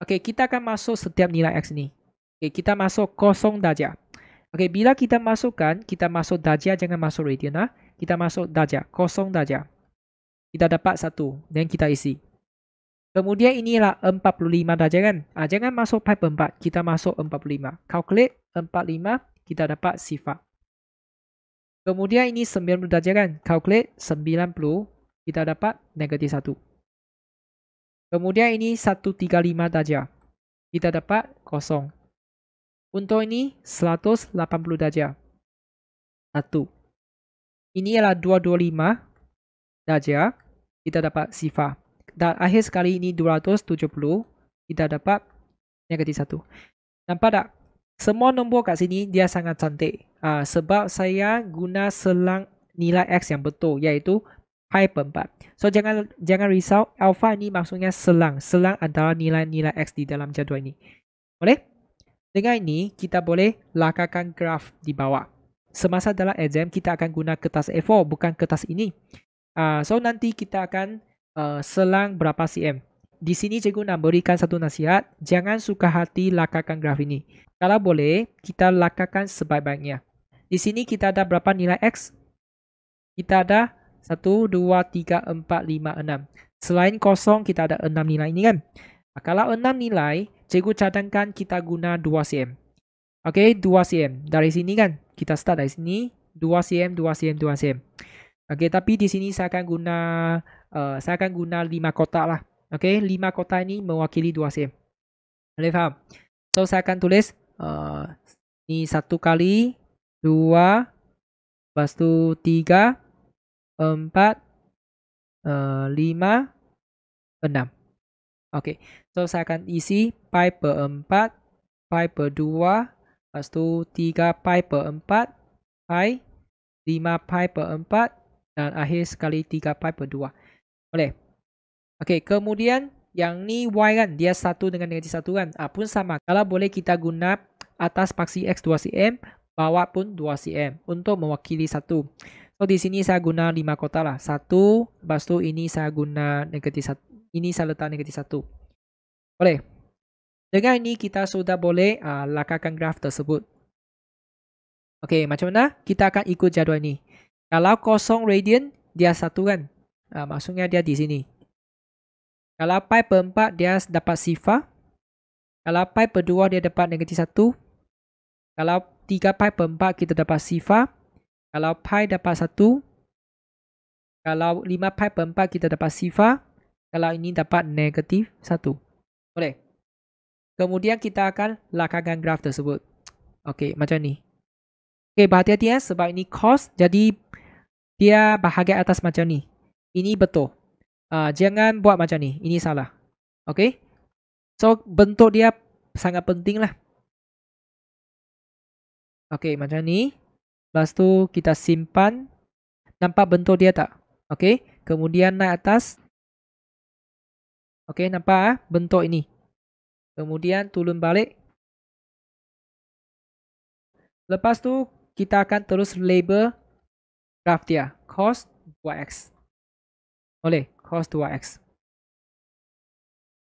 Okay, kita akan masuk setiap nilai X ni. Okay, kita masuk 0 darjah. Okay, bila kita masukkan, kita masuk darjah, jangan masuk radian. Kita masuk darjah, 0 darjah. Kita dapat 1, dan kita isi. Kemudian inilah 45 darjah kan. Jangan masuk pi/4, kita masuk 45. Calculate 45, kita dapat sifar. Kemudian ini 90 darjah kan. Calculate 90, kita dapat negatif 1. Kemudian ini 135 darjah. Kita dapat 0. Untuk ini 180 darjah. 1. Ini adalah 225 darjah. Kita dapat sifar. Dan akhir sekali ini 270. Kita dapat negatif 1. Nampak tak? Semua nombor kat sini dia sangat cantik. Sebab saya guna selang nilai X yang betul, iaitu pi/4. So, jangan risau. Alpha ini maksudnya selang. Selang antara nilai-nilai X di dalam jadual ini. Boleh? Dengan ini, kita boleh lakarkan graf di bawah. Semasa dalam exam, kita akan guna kertas A4, bukan kertas ini. So, nanti kita akan selang berapa cm. Di sini cikgu nak berikan satu nasihat. Jangan suka hati lakarkan graf ini. Kalau boleh, kita lakarkan sebaik-baiknya. Di sini kita ada berapa nilai X? Kita ada 1, 2, 3, 4, 5, 6. Selain 0, kita ada 6 nilai ini kan. Kalau 6 nilai, cikgu cadangkan kita guna 2 cm. Okey, 2 cm. Dari sini kan, kita start dari sini. 2 cm, 2 cm, 2 cm. Okey, tapi di sini saya akan guna 5 kotak lah. Okey, 5 kotak ini mewakili 2 cm. Boleh faham? So, saya akan tulis ni 1 kali, 2, lepas tu 3, 4, 5, 6. Okey, so saya akan isi pi per 4, pi per 2, lepas tu 3 pi per 4, pi, 5 pi per 4, dan akhir sekali 3 pi per 2. Boleh? Okey, kemudian yang ni y kan, dia 1 dengan negatif 1 kan. Pun sama. Kalau boleh kita guna atas paksi x 2 cm, bawah pun 2 cm untuk mewakili 1. So, di sini saya guna 5 kotak lah. 1, lepas tu ini saya guna negatif 1. Ini saya letak negatif 1. Boleh? Dengan ini kita sudah boleh lakarkan graf tersebut. Okey, macam mana? Kita akan ikut jadual ini. Kalau kosong radian, dia 1 kan. Maksudnya dia di sini. Kalau pi per 4 dia dapat sifar. Kalau pi per 2 dia dapat negatif 1. Kalau 3 pi per 4 kita dapat sifar. Kalau pi dapat 1. Kalau 5 pi per 4 kita dapat sifar. Kalau ini dapat negatif 1. Boleh? Kemudian kita akan lakarkan graf tersebut. Okey, macam ni. Okey, berhati-hati ya sebab ini cos. Jadi dia bahagian atas macam ni. Ini betul. Jangan buat macam ni. Ini salah. Okay. So, bentuk dia sangat penting lah. Okay, macam ni. Lepas tu, kita simpan. Nampak bentuk dia tak? Okay. Kemudian naik atas. Okay, nampak bentuk ini. Kemudian turun balik. Lepas tu, kita akan terus label graf dia. Cos 2x. Boleh? Cos 2x.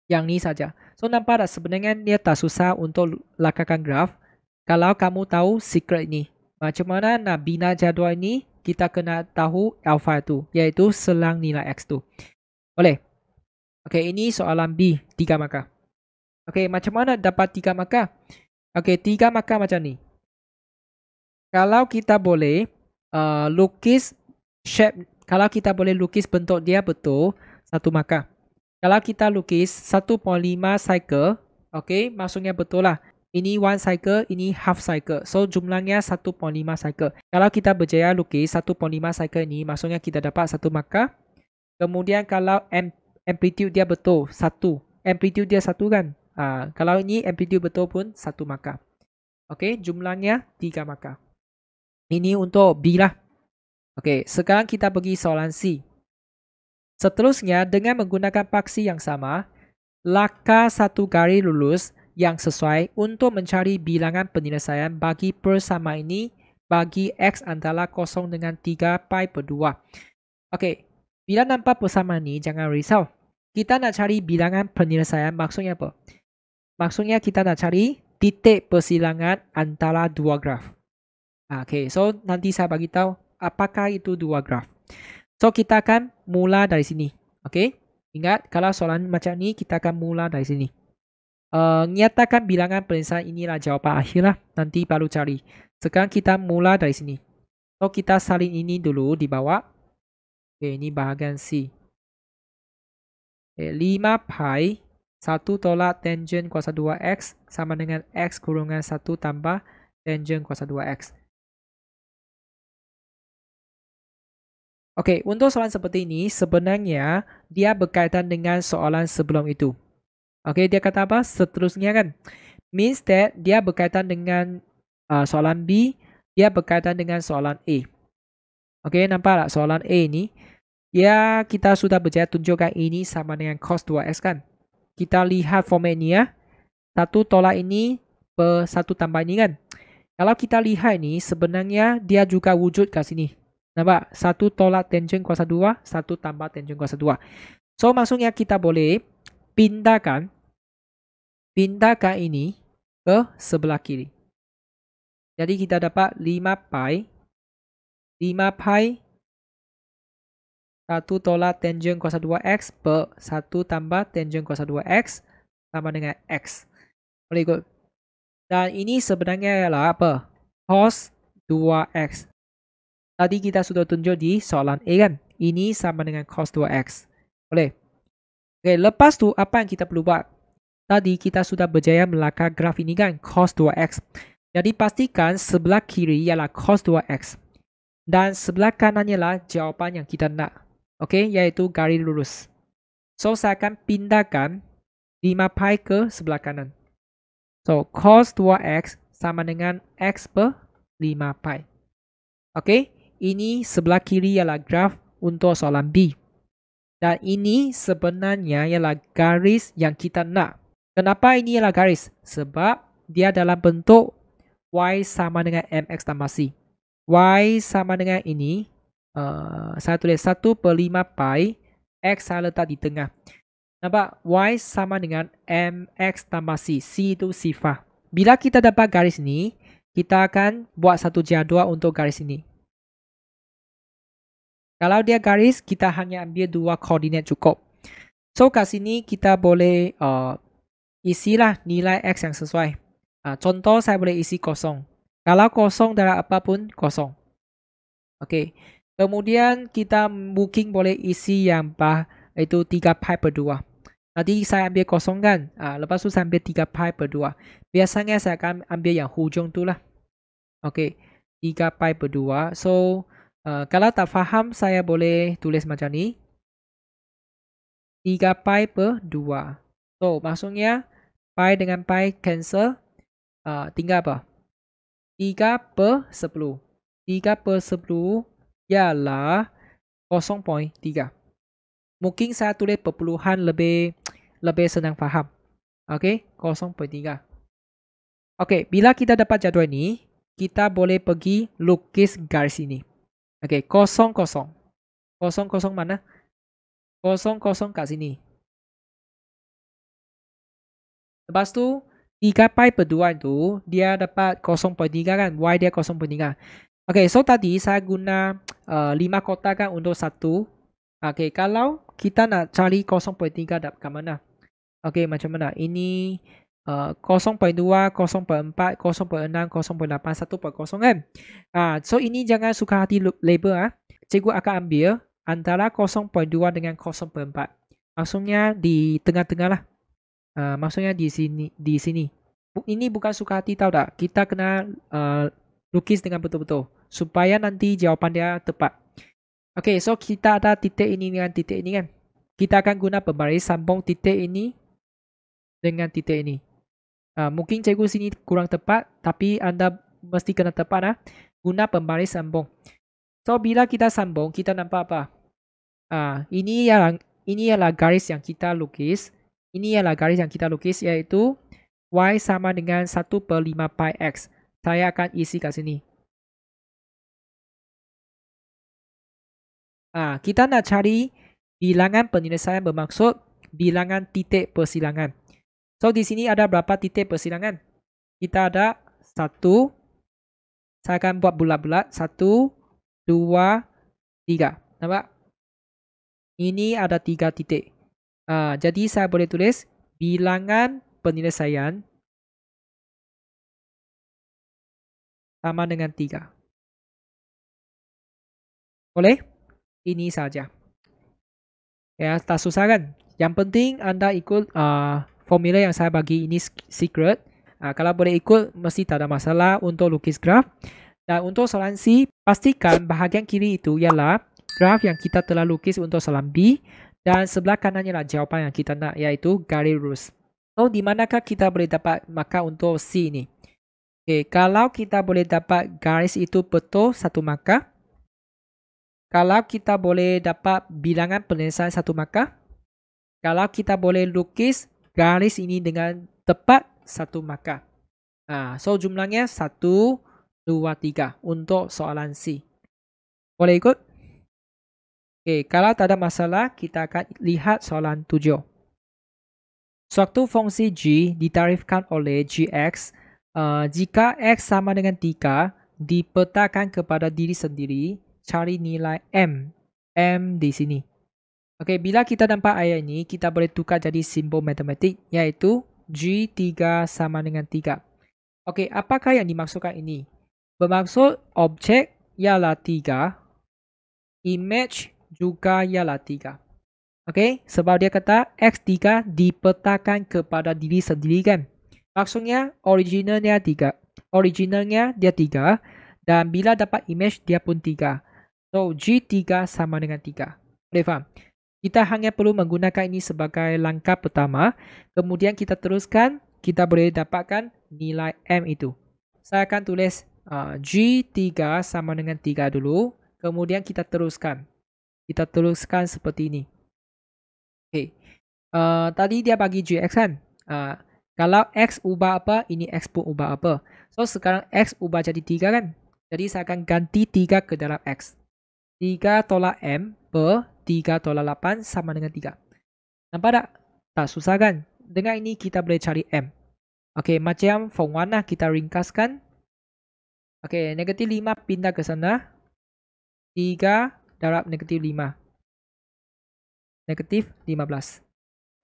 Yang ni saja. So, nampak tak sebenarnya dia tak susah untuk lakarkan graf. Kalau kamu tahu secret ini. Macam mana nak bina jadual ini, kita kena tahu alpha tu. Iaitu selang nilai x tu. Boleh? Okey, ini soalan B. 3 markah. Okey, macam mana dapat 3 markah? Okey, 3 markah macam ni. Kalau kita boleh lukis shape. Kalau kita boleh lukis bentuk dia betul, 1 markah. Kalau kita lukis 1.5 cycle, okay, maksudnya betul lah. Ini 1 cycle, ini half cycle. So, jumlahnya 1.5 cycle. Kalau kita berjaya lukis 1.5 cycle ini, maksudnya kita dapat 1 markah. Kemudian kalau amplitude dia betul, 1. Amplitude dia 1 kan. Kalau ini amplitude betul pun 1 markah. Okay, jumlahnya 3 markah. Ini untuk B lah. Okay, sekarang kita pergi soalan C. Seterusnya, dengan menggunakan paksi yang sama, lakar satu garis lurus yang sesuai untuk mencari bilangan penyelesaian bagi persamaan ini bagi X antara 0 dengan 3 pi per 2. Okey, bila nampak persamaan ini, jangan risau. Kita nak cari bilangan penyelesaian, maksudnya apa? Maksudnya kita nak cari titik persilangan antara dua graf. Okey, so nanti saya bagi tahu apakah itu dua graf. So, kita akan mula dari sini. Okay. Ingat, kalau soalan macam ni, kita akan mula dari sini. Nyatakan bilangan penyelesaian inilah jawapan akhir lah. Nanti baru cari. Sekarang kita mula dari sini. So, kita salin ini dulu di bawah. Okay, ini bahagian C. Okay, 5 pi 1 tolak tangent kuasa 2x sama dengan x kurungan 1 tambah tangent kuasa 2x. Okey, untuk soalan seperti ini, sebenarnya dia berkaitan dengan soalan sebelum itu. Okey, dia kata apa? Seterusnya kan. Means that dia berkaitan dengan soalan B, dia berkaitan dengan soalan A. Okey, nampak tak soalan A ni? Ya, kita sudah berjaya tunjukkan ini sama dengan cos 2x kan. Kita lihat format ni ya. 1 tolak ini per 1 tambah ini kan. Kalau kita lihat ni, sebenarnya dia juga wujud kat sini. Nampak? 1 tolak tangent kuasa 2, 1 tambah tangent kuasa 2. So, maksudnya kita boleh pindahkan ini ke sebelah kiri. Jadi, kita dapat 5 pi 1 tolak tangent kuasa 2x per 1 tambah tangent kuasa 2x sama dengan x. Boleh ikut? Dan ini sebenarnya ialah apa? Cos 2x. Tadi kita sudah tunjuk di soalan A kan. Ini sama dengan cos 2x. Boleh? Okay, lepas tu apa yang kita perlu buat? Tadi kita sudah berjaya melakar graf ini kan, cos 2x. Jadi pastikan sebelah kiri ialah cos 2x. Dan sebelah kanan ialah jawapan yang kita nak. Okay, iaitu garis lurus. So, saya akan pindahkan 5 pi ke sebelah kanan. So, cos 2x sama dengan x per 5 pi. Okay, ini sebelah kiri ialah graf untuk soalan B. Dan ini sebenarnya ialah garis yang kita nak. Kenapa ini ialah garis? Sebab dia dalam bentuk y sama dengan mx tambah c. Y sama dengan ini. Saya tulis 1 per 5 pi. X saya letak di tengah. Nampak? Y sama dengan mx tambah c. C itu sifar. Bila kita dapat garis ini, kita akan buat satu jadual untuk garis ini. Kalau dia garis, kita hanya ambil 2 koordinat cukup. So, kat sini kita boleh isilah nilai X yang sesuai. Contoh, saya boleh isi kosong. Kalau kosong darab apapun, kosong. Okay. Kemudian, kita mungkin boleh isi yang itu 3 pi per 2. Nanti saya ambil kosong kan. Lepas tu saya ambil 3 pi per 2. Biasanya saya akan ambil yang hujung tu lah. Okay. 3 pi per 2. So, kalau tak faham, saya boleh tulis macam ni. 3 pi per 2. So, maksudnya pi dengan pi cancel. Tinggal apa? 3 per 10. 3 per 10 ialah 0.3. Mungkin saya tulis perpuluhan lebih senang faham. Okay, 0.3. Okay, bila kita dapat jadual ini, kita boleh pergi lukis garis ini. Okay, 0, 0. 0, 0 mana? 0, 0 kat sini. Lepas tu, 3 pi per 2 itu, dia dapat 0.3 kan? Y dia 0.3. Okay, so tadi saya guna 5 kotak kan untuk 1. Okay, kalau kita nak cari 0.3 kat mana? Okay, macam mana? Ini 0.2, 0.4, 0.6, 0.8, 1.0 kan? So ini jangan suka hati label. Cikgu akan ambil antara 0.2 dengan 0.4. Maksudnya di tengah-tengah lah. Maksudnya di sini. Ini bukan suka hati, tahu tak? Kita kena lukis dengan betul-betul supaya nanti jawapan dia tepat. Okay, so kita ada titik ini dengan titik ini kan? Kita akan guna pembaris sambung titik ini dengan titik ini. Mungkin cikgu sini kurang tepat, tapi anda mesti kena tepat. Guna pembaris sambung. So, bila kita sambung, kita nampak apa? Ini ialah garis yang kita lukis. Ini ialah garis yang kita lukis, iaitu Y sama dengan 1 per 5 pi X. Saya akan isi kat sini. Kita nak cari bilangan penyelesaian bermaksud bilangan titik persilangan. So, di sini ada berapa titik persilangan? Kita ada 1. Saya akan buat bulat-bulat. 1, 2, 3. Nampak? Ini ada 3 titik. Jadi, saya boleh tulis bilangan penyelesaian sama dengan 3. Boleh? Ini saja. Ya, tak susah kan? Yang penting anda ikut formula yang saya bagi ini secret. Kalau boleh ikut, mesti tak ada masalah untuk lukis graf. Dan untuk soalan C, pastikan bahagian kiri itu ialah graf yang kita telah lukis untuk soalan B. Dan sebelah kanan ialah jawapan yang kita nak, iaitu garis lurus. So, di manakah kita boleh dapat markah untuk C ini? Okay, kalau kita boleh dapat garis itu betul 1 markah. Kalau kita boleh dapat bilangan penyelesaian 1 markah. Kalau kita boleh lukis garis ini dengan tepat 1 markah. So, jumlahnya 1, 2, 3 untuk soalan C. Boleh ikut? Okay, kalau tak ada masalah, kita akan lihat soalan 7. Suatu fungsi G ditarifkan oleh Gx. Jika X sama dengan 3, dipetakan kepada diri sendiri, cari nilai M. M di sini. Okay, bila kita nampak ayat ini, kita boleh tukar jadi simbol matematik, iaitu G3 sama dengan 3. Okay, apakah yang dimaksudkan ini? Bermaksud objek ialah 3, image juga ialah 3. Okey, sebab dia kata X3 dipetakan kepada diri sendiri kan. Maksudnya originalnya 3. Originalnya dia 3 dan bila dapat image dia pun 3. So G3 sama dengan 3. Boleh faham? Kita hanya perlu menggunakan ini sebagai langkah pertama. Kemudian kita teruskan, kita boleh dapatkan nilai M itu. Saya akan tulis G3 sama dengan 3 dulu. Kemudian kita teruskan. Kita teruskan seperti ini. Okay. Tadi dia bagi GX kan. Kalau X ubah apa, ini X pun ubah apa. So sekarang X ubah jadi 3 kan. Jadi saya akan ganti 3 ke dalam X. 3 tolak M per 3 tolak 8 sama dengan 3. Nampak tak? Tak susah kan? Dengan ini kita boleh cari M. Okay, macam form 1 lah kita ringkaskan. Okay, negatif 5 pindah ke sana. 3 darab negatif 5. Negatif 15.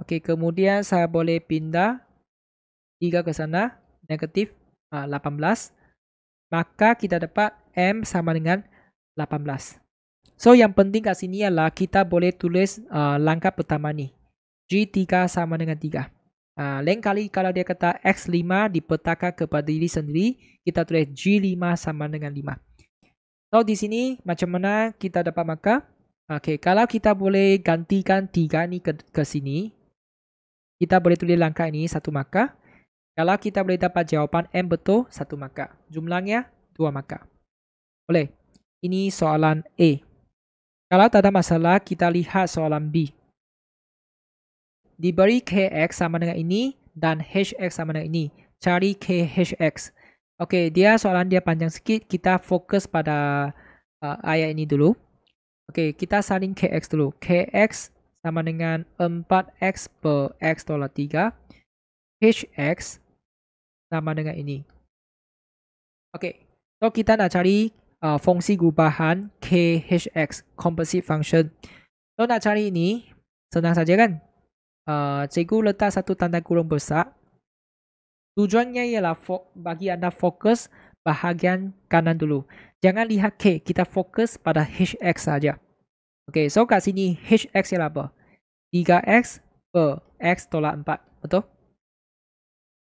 Okey, kemudian saya boleh pindah 3 ke sana, negatif 18. Maka kita dapat M sama dengan 18. So, yang penting kat sini adalah kita boleh tulis langkah pertama ni. G3 sama dengan 3. Lain kali kalau dia kata X5 dipetakan kepada diri sendiri, kita tulis G5 sama dengan 5. So, di sini macam mana kita dapat markah? Okey, kalau kita boleh gantikan 3 ni ke sini, kita boleh tulis langkah ini 1 markah. Kalau kita boleh dapat jawapan M betul, 1 markah. Jumlahnya 2 markah. Boleh. Ini soalan A. Kalau tak ada masalah, kita lihat soalan B. Diberi KX sama dengan ini dan HX sama dengan ini. Cari KHX. Okey, soalan dia panjang sikit. Kita fokus pada ayat ini dulu. Okey, kita salin KX dulu. KX sama dengan 4X per X tolak 3. HX sama dengan ini. Okey, so kita nak cari fungsi gubahan KHX, composite function. So nak cari ini, senang saja kan? Cikgu letak satu tanda kurung besar. Tujuannya ialah bagi anda fokus bahagian kanan dulu. Jangan lihat K, kita fokus pada HX saja. Okay, so kat sini HX ialah apa? 3X per X tolak 4, betul?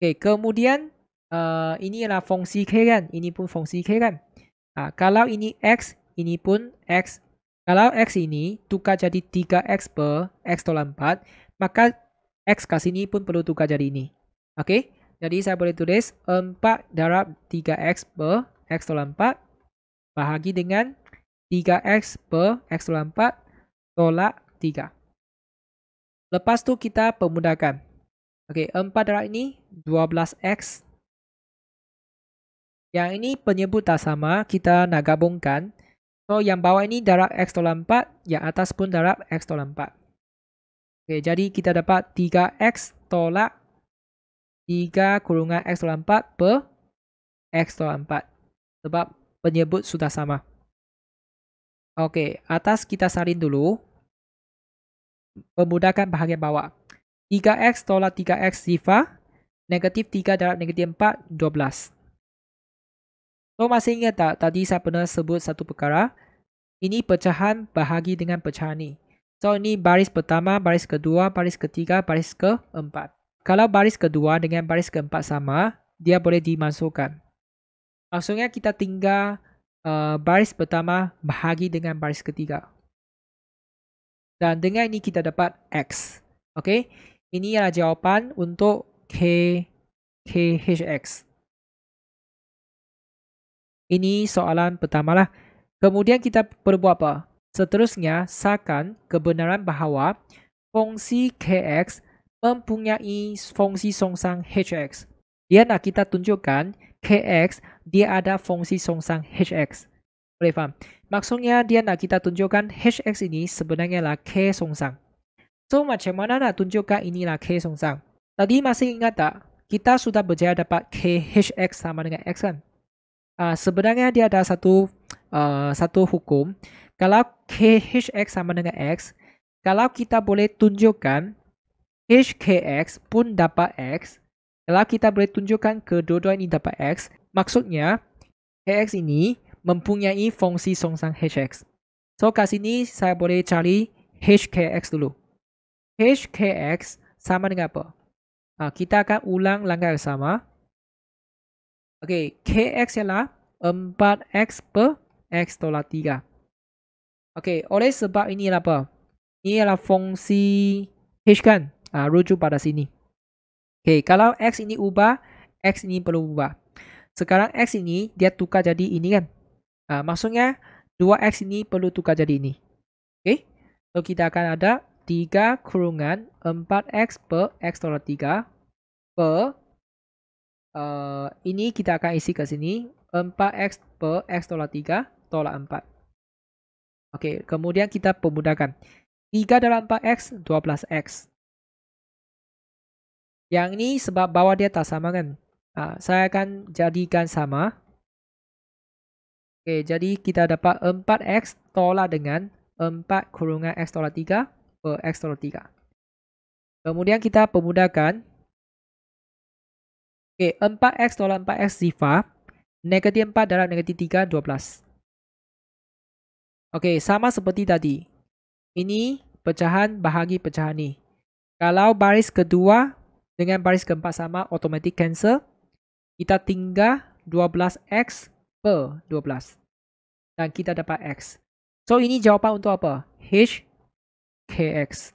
Okay, kemudian ini ialah fungsi K kan? Ini pun fungsi K kan? Kalau ini X, ini pun X. Kalau X ini tukar jadi 3X per X tolak 4, maka X kat sini pun perlu tukar jadi ini. Okay, jadi saya boleh tulis 4 darab 3X per X tolak 4 bahagi dengan 3X per X tolak 4 tolak 3. Lepas tu kita permudahkan. Okey, 4 darab ini 12X. Yang ini penyebut tak sama, kita nak gabungkan. So yang bawah ini darab X tolak 4, yang atas pun darab X tolak 4. Okey, jadi kita dapat 3X tolak 3 kurungan X tolak 4 per X tolak 4. Sebab penyebut sudah sama. Okey, atas kita salin dulu. Permudahkan bahagian bawah. 3X tolak 3X sifar. Negatif 3 darab negatif 4, 12. So, masih ingat tak? Tadi saya pernah sebut satu perkara. Ini pecahan bahagi dengan pecahan ni. So, ini baris pertama, baris kedua, baris ketiga, baris keempat. Kalau baris kedua dengan baris keempat sama, dia boleh dimasukkan. Maksudnya kita tinggal baris pertama bahagi dengan baris ketiga. Dan dengan ini kita dapat X. Okey. Ini adalah jawapan untuk KHX. Ini soalan pertama lah. Kemudian kita perlu buat apa? Seterusnya, sakan kebenaran bahawa fungsi KX mempunyai fungsi songsang HX. Dia nak kita tunjukkan KX dia ada fungsi songsang HX. Boleh faham? Maksudnya dia nak kita tunjukkan HX ini sebenarnya lah K songsang. So macam mana nak tunjukkan inilah K songsang? Tadi masih ingat tak? Kita sudah berjaya dapat KHX sama dengan X kan? Sebenarnya dia ada satu hukum. Kalau KHX sama dengan X, kalau kita boleh tunjukkan HKX pun dapat X, kalau kita boleh tunjukkan kedua-dua ini dapat X, maksudnya KX ini mempunyai fungsi songsang HX. So kat sini saya boleh cari HKX dulu. HKX sama dengan apa? Kita akan ulang langkah yang sama. Okey, KX ialah 4X per X tolak 3. Okey, oleh sebab ini ialah apa? Ini ialah fungsi H kan? Rujuk pada sini. Okey, kalau X ini ubah, X ini perlu ubah. Sekarang X ini dia tukar jadi ini kan? Maksudnya 2X ini perlu tukar jadi ini. Okey, so kita akan ada 3 kurungan 4X per X tolak 3 per ini kita akan isi ke sini 4X per X tolak 3 tolak 4. Okey, kemudian kita permudahkan. 3 dalam 4X, 12X. Yang ini sebab bawah dia tak sama kan? Saya akan jadikan sama. Okey, jadi kita dapat 4X tolak dengan 4 kurungan X tolak 3 per X tolak 3. Kemudian kita permudahkan. Okey, 4X tolak 4X sifar. Negatif 4 darab negatif 3, 12. Okey, sama seperti tadi. Ini pecahan bahagi pecahan ni. Kalau baris kedua dengan baris keempat sama, automatic cancel. Kita tinggal 12X per 12. Dan kita dapat X. So, ini jawapan untuk apa? HKX.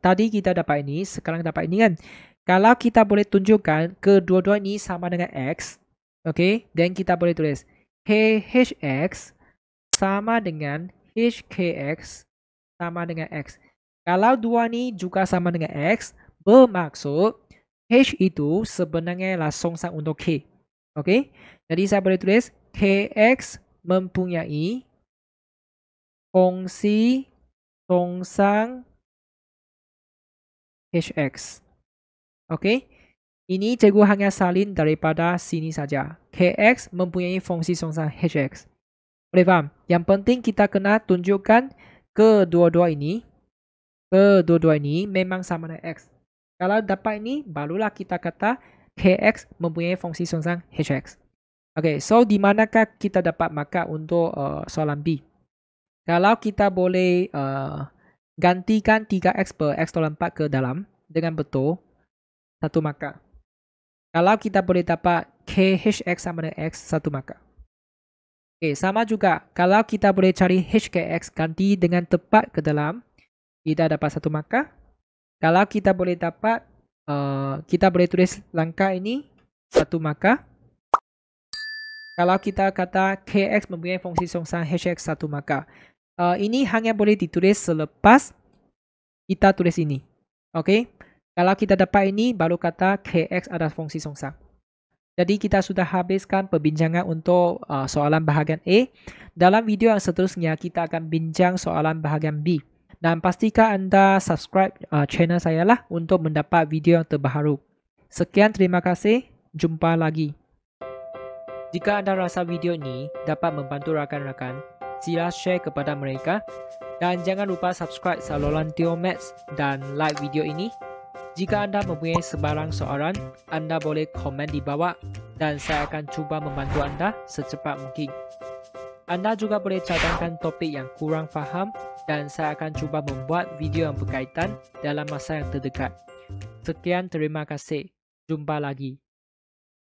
Tadi kita dapat ini, sekarang dapat ini kan? Kalau kita boleh tunjukkan kedua-dua ini sama dengan X. Okay, then kita boleh tulis HHX sama dengan HKX sama dengan X. Kalau dua ni juga sama dengan X, bermaksud H itu sebenarnya adalah songsang untuk K. Okay, jadi saya boleh tulis KX mempunyai fungsi songsang HX. Okay, ini cikgu hanya salin daripada sini saja. KX mempunyai fungsi songsang HX. Boleh faham? Yang penting kita kena tunjukkan kedua-dua ini memang sama dengan X. Kalau dapat ini, barulah kita kata KX mempunyai fungsi songsang HX. Okay, so di manakah kita dapat markah untuk soalan B? Kalau kita boleh gantikan 3X per X tolak 4 ke dalam dengan betul, satu markah. Kalau kita boleh dapat KHX sama dengan X, satu markah. Okay, sama juga. Kalau kita boleh cari HKX ganti dengan tepat ke dalam, kita dapat satu markah. Kalau kita boleh dapat, kita boleh tulis langkah ini, satu markah. Kalau kita kata KX mempunyai fungsi songsang HX, satu markah. Ini hanya boleh ditulis selepas kita tulis ini. Okay. Kalau kita dapat ini, baru kata KX ada fungsi songsang. Jadi kita sudah habiskan perbincangan untuk soalan bahagian A. Dalam video yang seterusnya, kita akan bincang soalan bahagian B. Dan pastikan anda subscribe channel saya lah untuk mendapat video yang terbaru. Sekian, terima kasih. Jumpa lagi. Jika anda rasa video ini dapat membantu rakan-rakan, sila share kepada mereka. Dan jangan lupa subscribe saluran Teo Maths dan like video ini. Jika anda mempunyai sebarang soalan, anda boleh komen di bawah dan saya akan cuba membantu anda secepat mungkin. Anda juga boleh cadangkan topik yang kurang faham dan saya akan cuba membuat video yang berkaitan dalam masa yang terdekat. Sekian, terima kasih. Jumpa lagi.